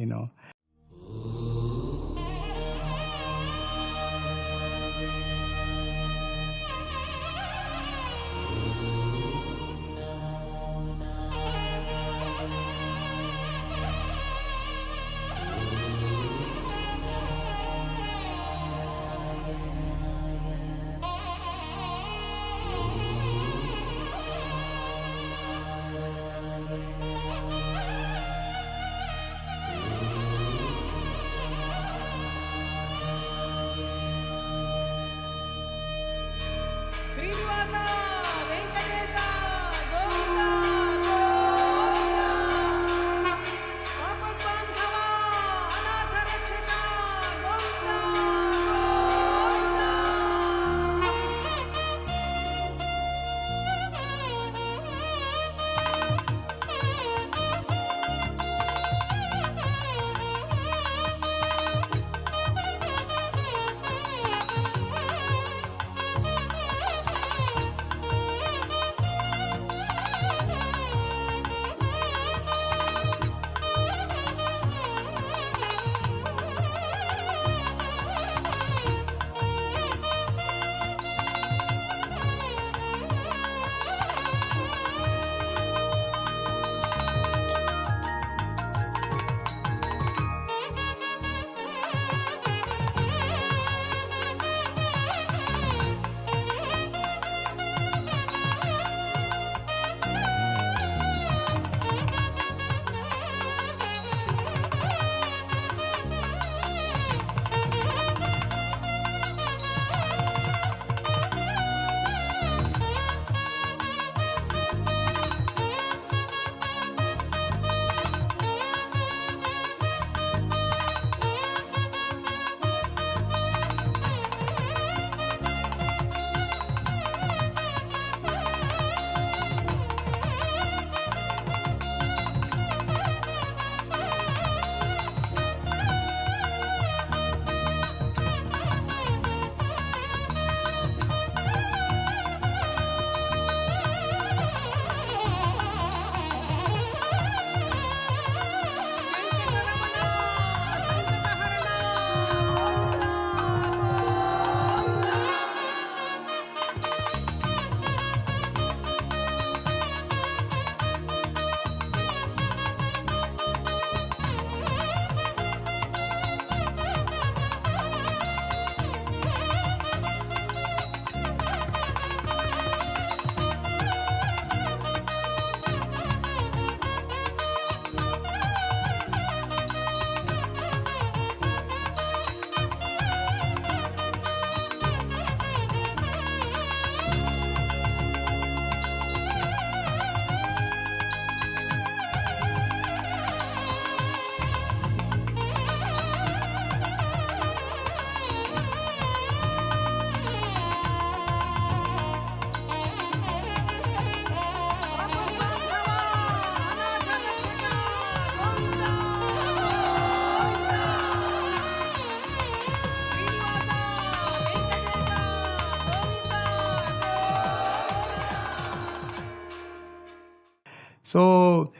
So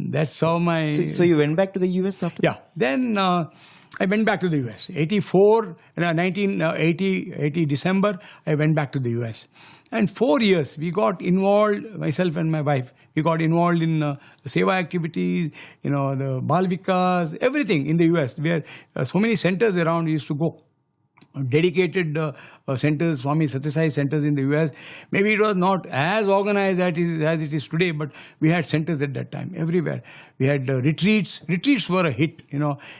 that's how my... So you went back to the US after Yeah. Then I went back to the US. 1980 December, I went back to the US. And 4 years, we got involved, myself and my wife, we got involved in the Seva activities, the Bal Vikas, everything in the US. Where so many centers around, we used to go. Dedicated centers, Swami Sathya Sai centers in the US. Maybe it was not as organized as it is today, but we had centers at that time everywhere. We had retreats. Retreats were a hit.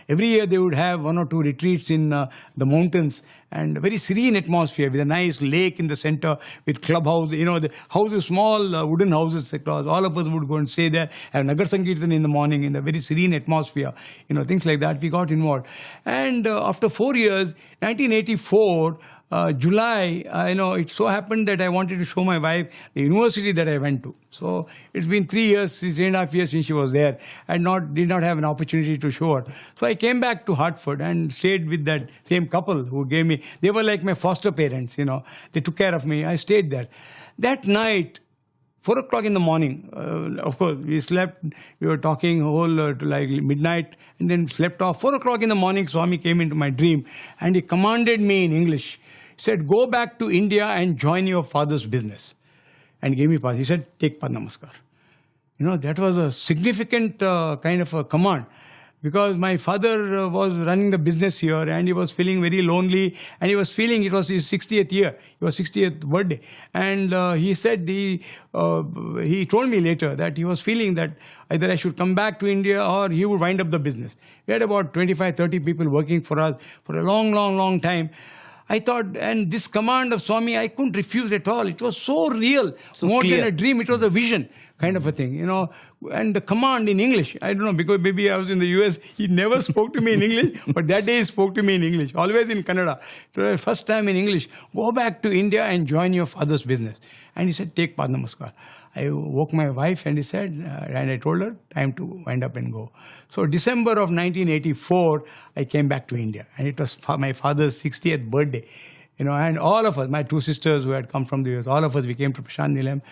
Every year they would have 1 or 2 retreats in the mountains, and a very serene atmosphere with a nice lake in the center with clubhouse. The houses, small wooden houses across. All of us would go and stay there, have Nagar Sankirtan in the morning in the very serene atmosphere. Things like that. We got involved. And after 4 years, 1984, July, it so happened that I wanted to show my wife the university that I went to. So it's been 3 years, 3.5 years since she was there. I did not have an opportunity to show her. So I came back to Hartford and stayed with that same couple who gave me, they were like my foster parents, they took care of me. I stayed there. That night, 4 o'clock in the morning, of course, we slept, we were talking whole to like midnight, and then slept off. 4 o'clock in the morning, Swami came into my dream, and he commanded me in English. He said, go back to India and join your father's business. And gave me pass. He said, take Padnamaskar. That was a significant kind of a command. Because my father was running the business here, and he was feeling very lonely, and he was feeling it was his 60th year, it was 60th birthday. And he said, he told me later that he was feeling that either I should come back to India or he would wind up the business. We had about 25, 30 people working for us for a long, long, long time. I thought, and this command of Swami, I couldn't refuse at all. It was so real, so more clear than a dream. It was a vision kind of a thing, And the command in English, I don't know, because maybe I was in the US, he never spoke to me in English, but that day he spoke to me in English, always in Kannada. So the first time in English, go back to India and join your father's business. And he said, take Padnamaskar. I woke my wife and he said, and I told her, time to wind up and go. So December of 1984, I came back to India. And it was my father's 60th birthday. And all of us, my 2 sisters who had come from the US, all of us, we came to Prasanthi Nilayam.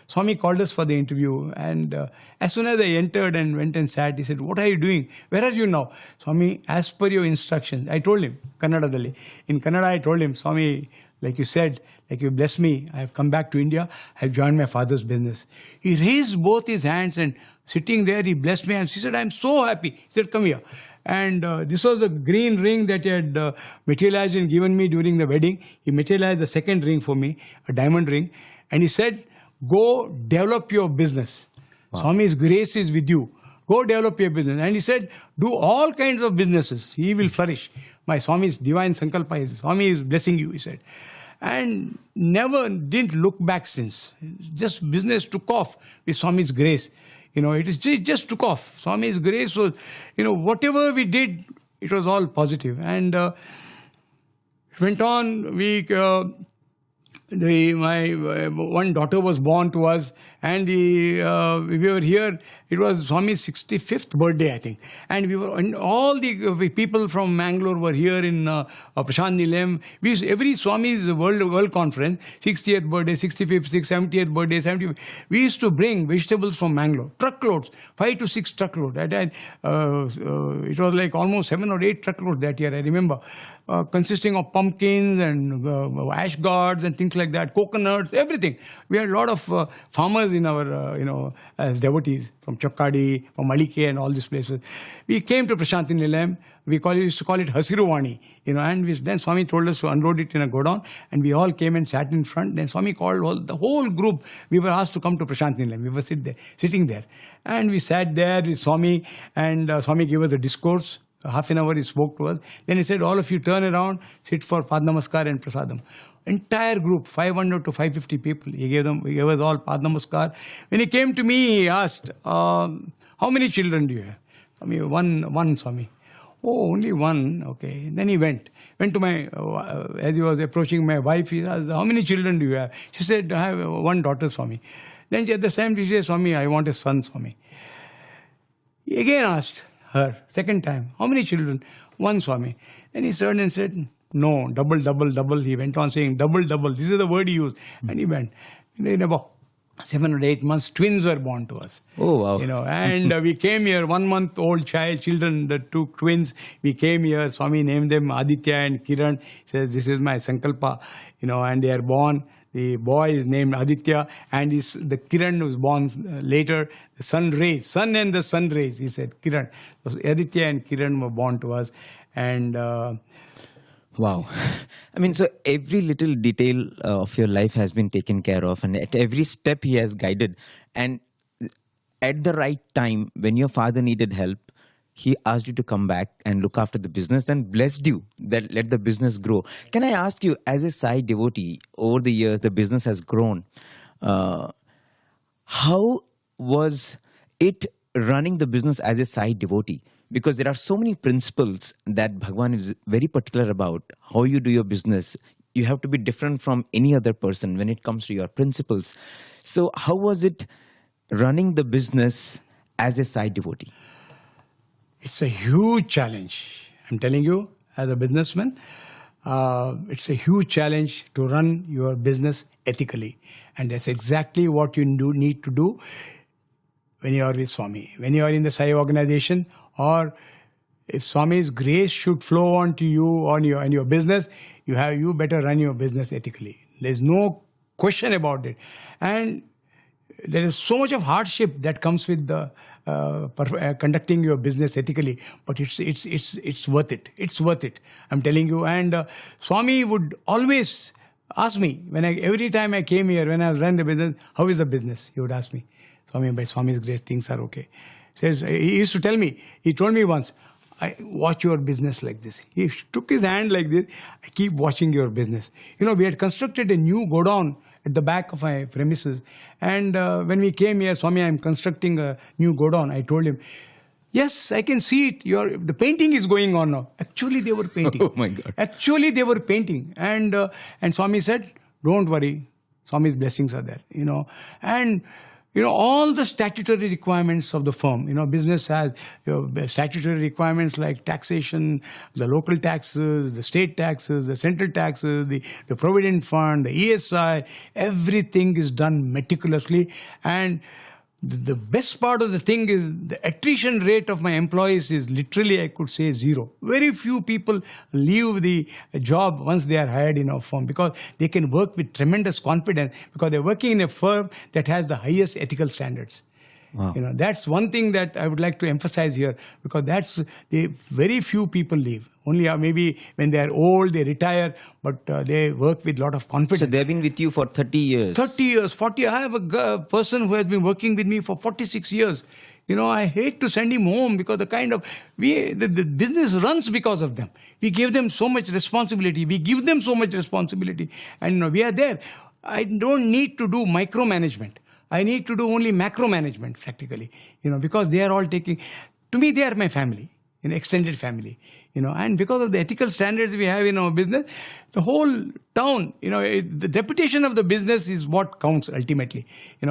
Swami called us for the interview. And as soon as I entered and went and sat, he said, what are you doing? Where are you now? Swami, as per your instructions, I told him, Kannadadalli. In Kannada, I told him, Swami, like you said, like you blessed me, I have come back to India, I have joined my father's business. He raised both his hands and sitting there, he blessed me. And he said, I'm so happy. He said, come here. And this was a green ring that he had materialized and given me during the wedding. He materialized the second ring for me, a diamond ring. And he said, go develop your business. Wow. Swami's grace is with you. Go develop your business. And he said, do all kinds of businesses. He will flourish. My Swami's divine sankalpa is, Swami is blessing you, he said. And never didn't look back since. Just business took off with Swami's grace. It just took off. Swami's grace was, whatever we did, it was all positive. And went on, my one daughter was born to us, and we were here. It was Swami's 65th birthday, I think. And and all the people from Mangalore were here in Prasanthi Nilayam. Every Swami's World Conference, 60th birthday, 65th, 70th birthday, 75th, we used to bring vegetables from Mangalore, truckloads, 5 to 6 truckloads. It was like almost 7 or 8 truckloads that year, I remember, consisting of pumpkins and ash gourds and things like that, coconuts, everything. We had a lot of farmers in our, as devotees from Chokkadi, from Malike and all these places. We came to Prasanthi Nilayam. We used to call it Hasiruvani, and then Swami told us to unload it in a godown, and we all came and sat in front. Then Swami called the whole group. We were asked to come to Prasanthi Nilayam. We were sitting there. And we sat there with Swami, and Swami gave us a discourse. Half an hour he spoke to us. Then he said, all of you turn around, sit for Padnamaskar and Prasadam. Entire group, 500 to 550 people. He gave us all Padnamaskar. When he came to me, he asked, how many children do you have? I mean, one, Swami. Oh, only one. Okay. Then he went to my, as he was approaching my wife, he asked, how many children do you have? She said, I have one daughter, Swami. Then at the same time, she said, Swami, I want a son, Swami. He again asked her, second time, how many children? One, Swami. Then he turned and said, no, double. He went on saying, double. This is the word he used. And he went. And then 7 or 8 months, twins were born to us. Oh, wow. And we came here, 1-month-old children, the two twins. We came here. Swami named them Aditya and Kiran. He says, this is my Sankalpa, and they are born. The boy is named Aditya, and the Kiran was born later. The sun and the sun rays, he said, Kiran. So Aditya and Kiran were born to us. And wow. I mean, so every little detail of your life has been taken care of, and at every step he has guided. And at the right time, when your father needed help, he asked you to come back and look after the business, then blessed you that let the business grow. Can I ask you, as a Sai devotee, over the years, the business has grown. How was it running the business as a Sai devotee? Because there are so many principles that Bhagawan is very particular about. How you do your business, you have to be different from any other person when it comes to your principles. So how was it running the business as a Sai devotee? It's a huge challenge. I'm telling you, as a businessman, it's a huge challenge to run your business ethically. And that's exactly what you need to do when you are with Swami. When you are in the Sai organization, or if Swami's grace should flow onto you and your business, you better run your business ethically. There's no question about it. And there is so much of hardship that comes with the conducting your business ethically, but it's worth it. It's worth it. I'm telling you. And Swami would always ask me every time I came here, when I was running the business, how is the business? He would ask me, Swami, by Swami's grace, things are okay. He used to tell me. He told me once, I watch your business like this. He took his hand like this. I keep watching your business. We had constructed a new godown at the back of my premises. And when we came here, Swami, I'm constructing a new godown. I told him, yes, I can see it. The painting is going on now. Actually, they were painting. Oh my God. Actually, they were painting. And Swami said, don't worry. Swami's blessings are there, And all the statutory requirements of the firm. Business has statutory requirements like taxation, the local taxes, the state taxes, the central taxes, the provident fund, the ESI. Everything is done meticulously. And the best part of the thing is the attrition rate of my employees is literally, I could say, zero. Very few people leave the job once they are hired in our firm, because they can work with tremendous confidence, because they're working in a firm that has the highest ethical standards. Wow. That's one thing that I would like to emphasize here, because that's very few people leave. Only maybe when they are old, they retire, but they work with a lot of confidence. So they've been with you for 30 years? 30 years, 40. I have a person who has been working with me for 46 years. I hate to send him home, because the business runs because of them. We give them so much responsibility. And we are there. I don't need to do micromanagement. I need to do only macro management, practically, because they are all to me, they are my family, extended family, and because of the ethical standards we have in our business, the whole town, the reputation of the business is what counts ultimately.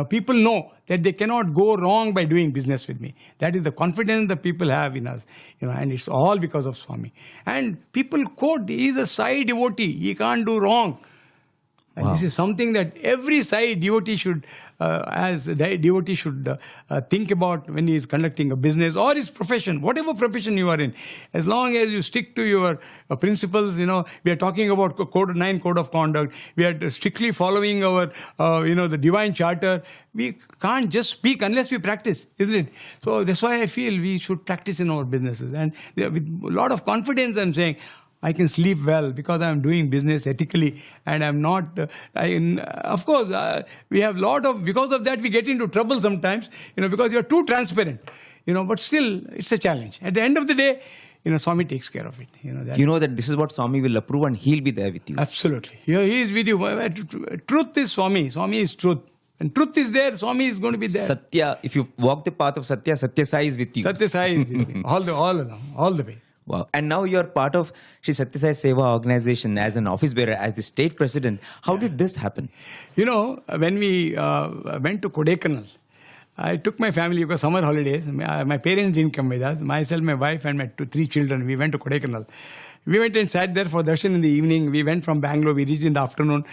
People know that they cannot go wrong by doing business with me. That is the confidence that people have in us, and it's all because of Swami. And people quote, he is a Sai devotee, he can't do wrong. And wow. This is something that every Sai devotee should, think about when he is conducting a business or his profession, whatever profession you are in. As long as you stick to your principles, we are talking about Code of Conduct. We are strictly following our, the divine charter. We can't just speak unless we practice, isn't it? So that's why I feel we should practice in our businesses. And with a lot of confidence, I'm saying, I can sleep well because I'm doing business ethically, and I'm not. Of course, we have because of that we get into trouble sometimes. Because you're too transparent. But still, it's a challenge. At the end of the day, Swami takes care of it. That this is what Swami will approve, and he'll be there with you. Absolutely. He is with you. Truth is Swami. Swami is truth. And truth is there, Swami is going to be there. Satya, if you walk the path of Satya, Satya Sai is with you. Satya Sai is with me. All along, all the way. Wow. And now you're part of Sri Sathya Sai Seva organization as an office bearer, as the state president. How did this happen? When we went to Kodaikanal, I took my family because summer holidays. My parents didn't come with us. Myself, my wife and my 3 children, we went to Kodaikanal. We went and sat there for darshan in the evening. We went from Bangalore. We reached in the afternoon.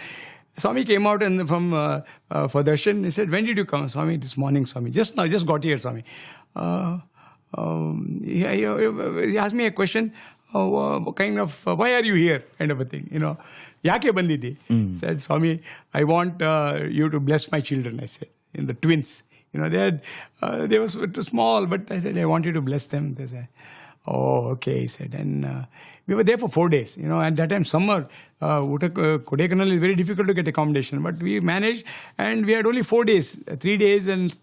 Swami came out and from for darshan. He said, "When did you come?" "Swami, this morning, Swami. Just now, just got here, Swami." He asked me a question, kind of, "Why are you here?" kind of a thing, Yake bandidi. Said, "Swami, I want you to bless my children," I said, the twins. They were too small, but I said, "I want you to bless them." They said, "Oh, okay," he said. And we were there for 4 days. At that time, summer, Kodaikanal is very difficult to get accommodation. But we managed, and we had only 4 days, 3 days and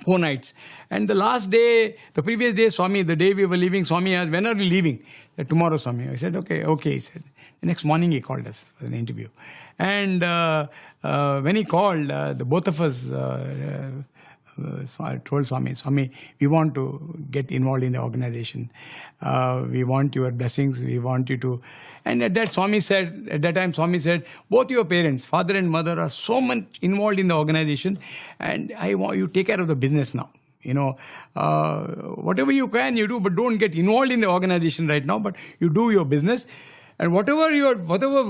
4 nights. And the last day, the previous day, Swami, the day we were leaving, Swami asked, "When are we leaving?" I said, "Tomorrow, Swami." I said, okay, he said. The next morning, he called us for an interview. And when he called, the both of us... So I told Swami, we want to get involved in the organization. We want your blessings. We want you to... And at that time, Swami said, both your parents, father and mother, are so much involved in the organization, and I want you to take care of the business now. Whatever you can, you do, but don't get involved in the organization right now, but you do your business. And whatever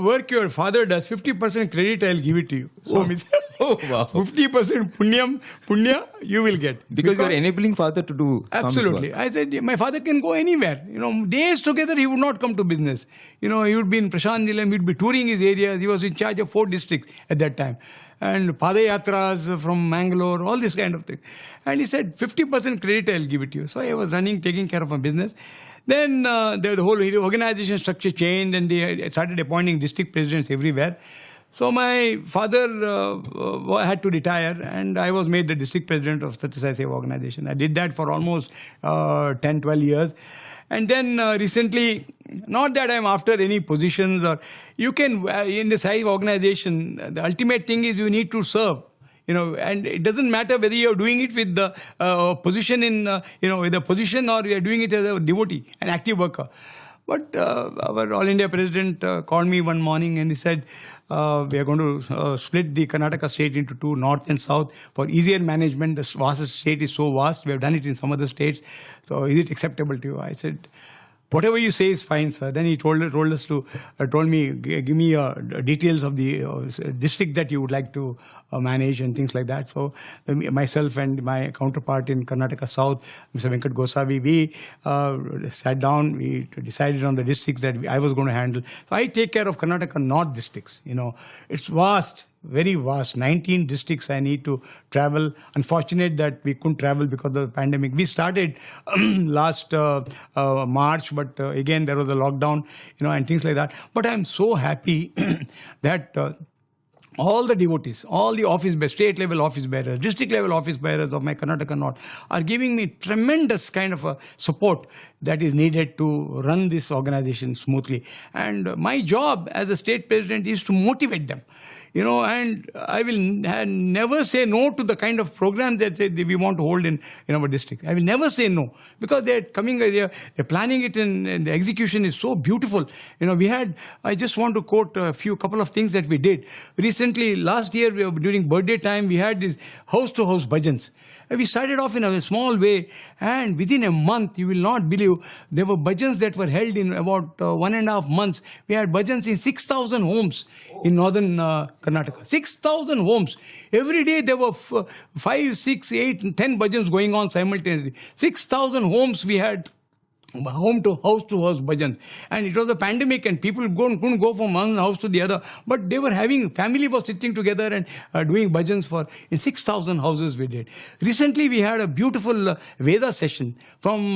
work your father does, 50% credit, I'll give it to you. Swami said, wow. 50% punya you will get. Because you're enabling father to do absolutely. I said, my father can go anywhere. Days together, he would not come to business. He would be in Prasanthi Nilayam, he'd be touring his areas. He was in charge of 4 districts at that time. And Padayatras from Mangalore, all this kind of thing. And he said, 50% credit, I'll give it to you. So I was taking care of my business. Then the whole organization structure changed, and they started appointing district presidents everywhere. So my father had to retire, and I was made the district president of Sathya Seva organization. I did that for almost 10, 12 years. And then recently, not that I'm after any positions, or you can, in the Sai organization, the ultimate thing is you need to serve. And it doesn't matter whether you're doing it with the position with a position, or you're doing it as a devotee, an active worker. But our All India President called me one morning and he said, we are going to split the Karnataka state into 2, north and south, for easier management. The vast state is so vast. We have done it in some other states. So is it acceptable to you? I said, whatever you say is fine, sir. Then he told me, give me details of the district that you would like to manage and things like that. So myself and my counterpart in Karnataka South, Mr. Venkat Gosavi, we sat down, we decided on the districts that I was going to handle. So I take care of Karnataka North districts. It's vast. Very vast. 19 districts I need to travel. Unfortunate that we couldn't travel because of the pandemic. We started last March, but again there was a lockdown, and things like that. But I'm so happy that all the devotees, all the office bearers, state level office bearers, district level office bearers of my Karnataka North are giving me tremendous kind of a support that is needed to run this organization smoothly. And my job as a state president is to motivate them. And I will never say no to the kind of programs that say we want to hold in our district. I will never say no, because they're planning it, and the execution is so beautiful. I just want to quote a couple of things that we did. Recently, last year, during birthday time, we had these house-to-house bhajans. We started off in a small way, and within a month, you will not believe, there were bhajans that were held in about 1.5 months. We had bhajans in 6,000 homes in northern Karnataka. 6,000 homes. Every day there were 5, 6, 8, 10 bhajans going on simultaneously. 6,000 homes we had. Home to house bhajan. And it was a pandemic, and people couldn't go from one house to the other. But they were family was sitting together and doing bhajans in 6,000 houses we did. Recently we had a beautiful Veda session from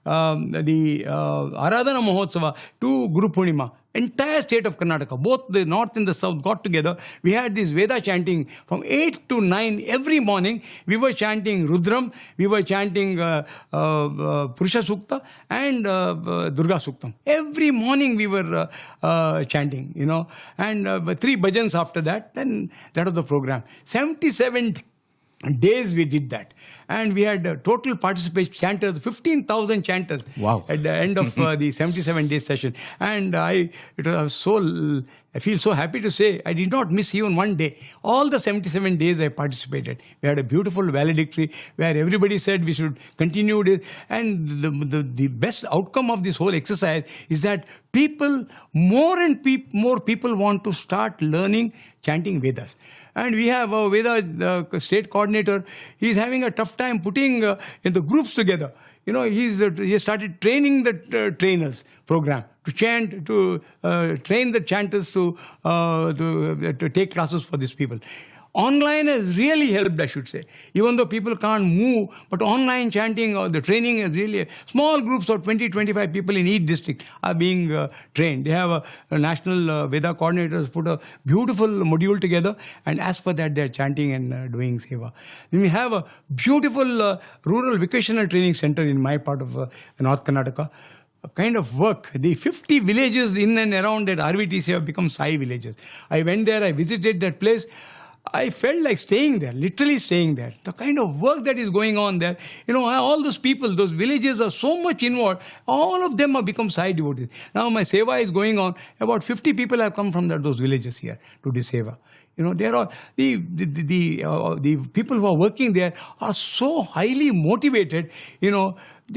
the Aradhana Mahotsava to Guru Purnima. Entire state of Karnataka, both the north and the south got together. We had this Veda chanting from 8 to 9 every morning. We were chanting Rudram, we were chanting Purusha Sukta and Durga Suktam. Every morning we were chanting, and 3 bhajans after that. Then that was the program. 77 days we did that. And we had total participation chanters, 15,000 chanters. Wow. At the end of the 77-day session. And I feel so happy to say I did not miss even one day. All the 77 days I participated. We had a beautiful valedictory where everybody said we should continue this. And the best outcome of this whole exercise is that more people want to start learning chanting Vedas. And we have a Veda state coordinator. He's having a tough time putting in the groups together. He started training the trainers program to chant, to train the chanters to take classes for these people. Online has really helped, I should say. Even though people can't move, but online chanting or the training is really... Small groups of 20-25 people in each district are being trained. They have a national Veda coordinators put a beautiful module together, and as per that, they're chanting and doing Seva. Then we have a beautiful rural vocational training center in my part of North Karnataka. A kind of work. The 50 villages in and around that RVTC have become Sai villages. I went there, I visited that place. I felt like staying there, literally staying there. The kind of work that is going on there, all those people, those villages are so much involved. All of them have become Sai devotees. Now my Seva is going on. About 50 people have come from those villages here to do Seva. They're all the people who are working there are so highly motivated. They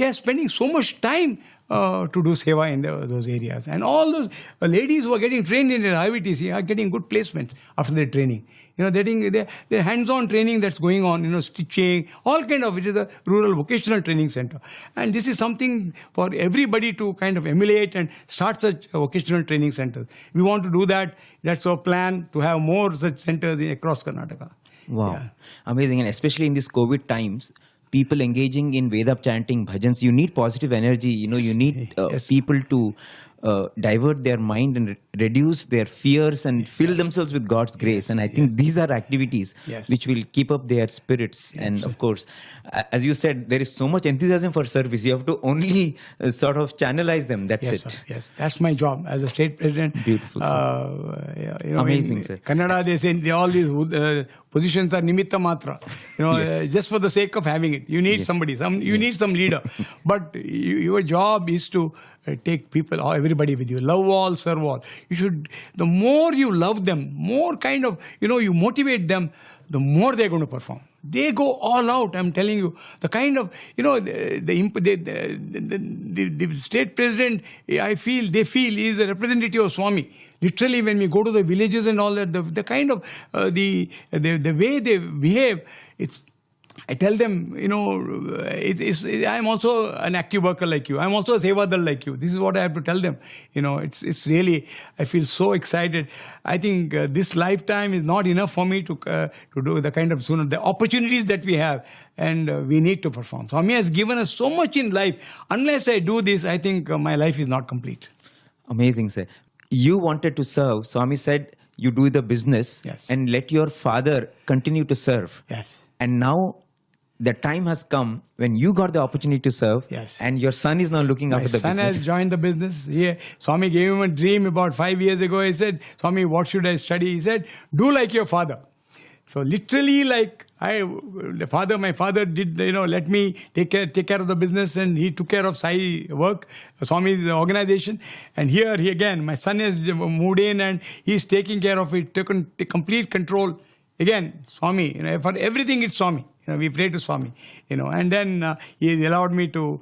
are spending so much time to do Seva in those areas. And all those ladies who are getting trained in the IVTC are getting good placements after their training. Their hands-on training that's going on, stitching, all kind of, it is a rural vocational training center. And this is something for everybody to kind of emulate and start such vocational training centers. We want to do that. That's our plan, to have more such centers across Karnataka. Wow. Yeah. Amazing. And especially in these COVID times, people engaging in Veda chanting, bhajans, you need positive energy. You need people to divert their mind and reduce their fears and fill themselves with God's grace. And I think these are activities which will keep up their spirits. And of course, as you said, there is so much enthusiasm for service. You have to only sort of channelize them. That's it. Sir. Yes, that's my job as a state president. Beautiful. Amazing, sir. Kannada, they say all these positions are nimitta matra. Just for the sake of having it. You need somebody. You need some leader. But your job is to take people, everybody with you. Love all, serve all. The more you love them, more kind of, you motivate them, the more they're going to perform. They go all out, I'm telling you. The kind of, the state president, they feel is a representative of Swami. Literally, when we go to the villages and all that, the kind of, the way they behave, I tell them, I'm also an active worker like you. I'm also a Sevadal like you. This is what I have to tell them. It's really, I feel so excited. I think this lifetime is not enough for me to do the kind of the opportunities that we have, and we need to perform. Swami has given us so much in life. Unless I do this, I think my life is not complete. Amazing, sir. You wanted to serve. Swami said, you do the business and let your father continue to serve. Yes. And now the time has come when you got the opportunity to serve, and your son is now looking after the business. My son has joined the business. Swami gave him a dream about 5 years ago. He said, Swami, what should I study? He said, do like your father. So literally, like my father did, let me take care of the business, and he took care of Sai work, Swami's organization. And here, again, my son has moved in and he's taking care of it, taken complete control. Again, Swami, for everything it's Swami. We pray to Swami, and then he allowed me to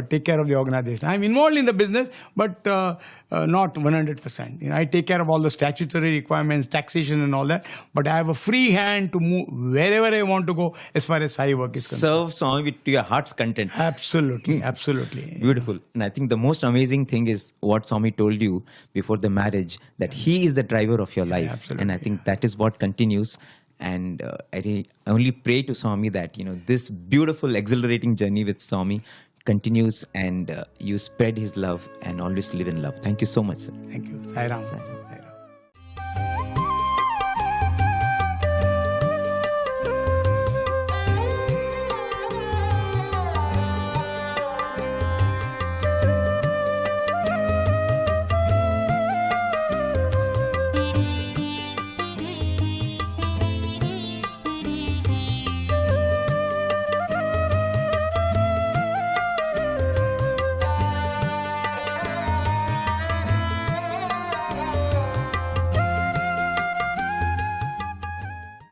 take care of the organization. I'm involved in the business, but not 100%. I take care of all the statutory requirements, taxation and all that, but I have a free hand to move wherever I want to go as far as Sai work is concerned. Serve Swami to your heart's content. Absolutely, absolutely. Beautiful. And I think the most amazing thing is what Swami told you before the marriage, that he is the driver of your life. Absolutely. And I think that is what continues. And I only pray to Swami that, this beautiful, exhilarating journey with Swami continues, and you spread his love and always live in love. Thank you so much, sir. Thank you. Sai Ram.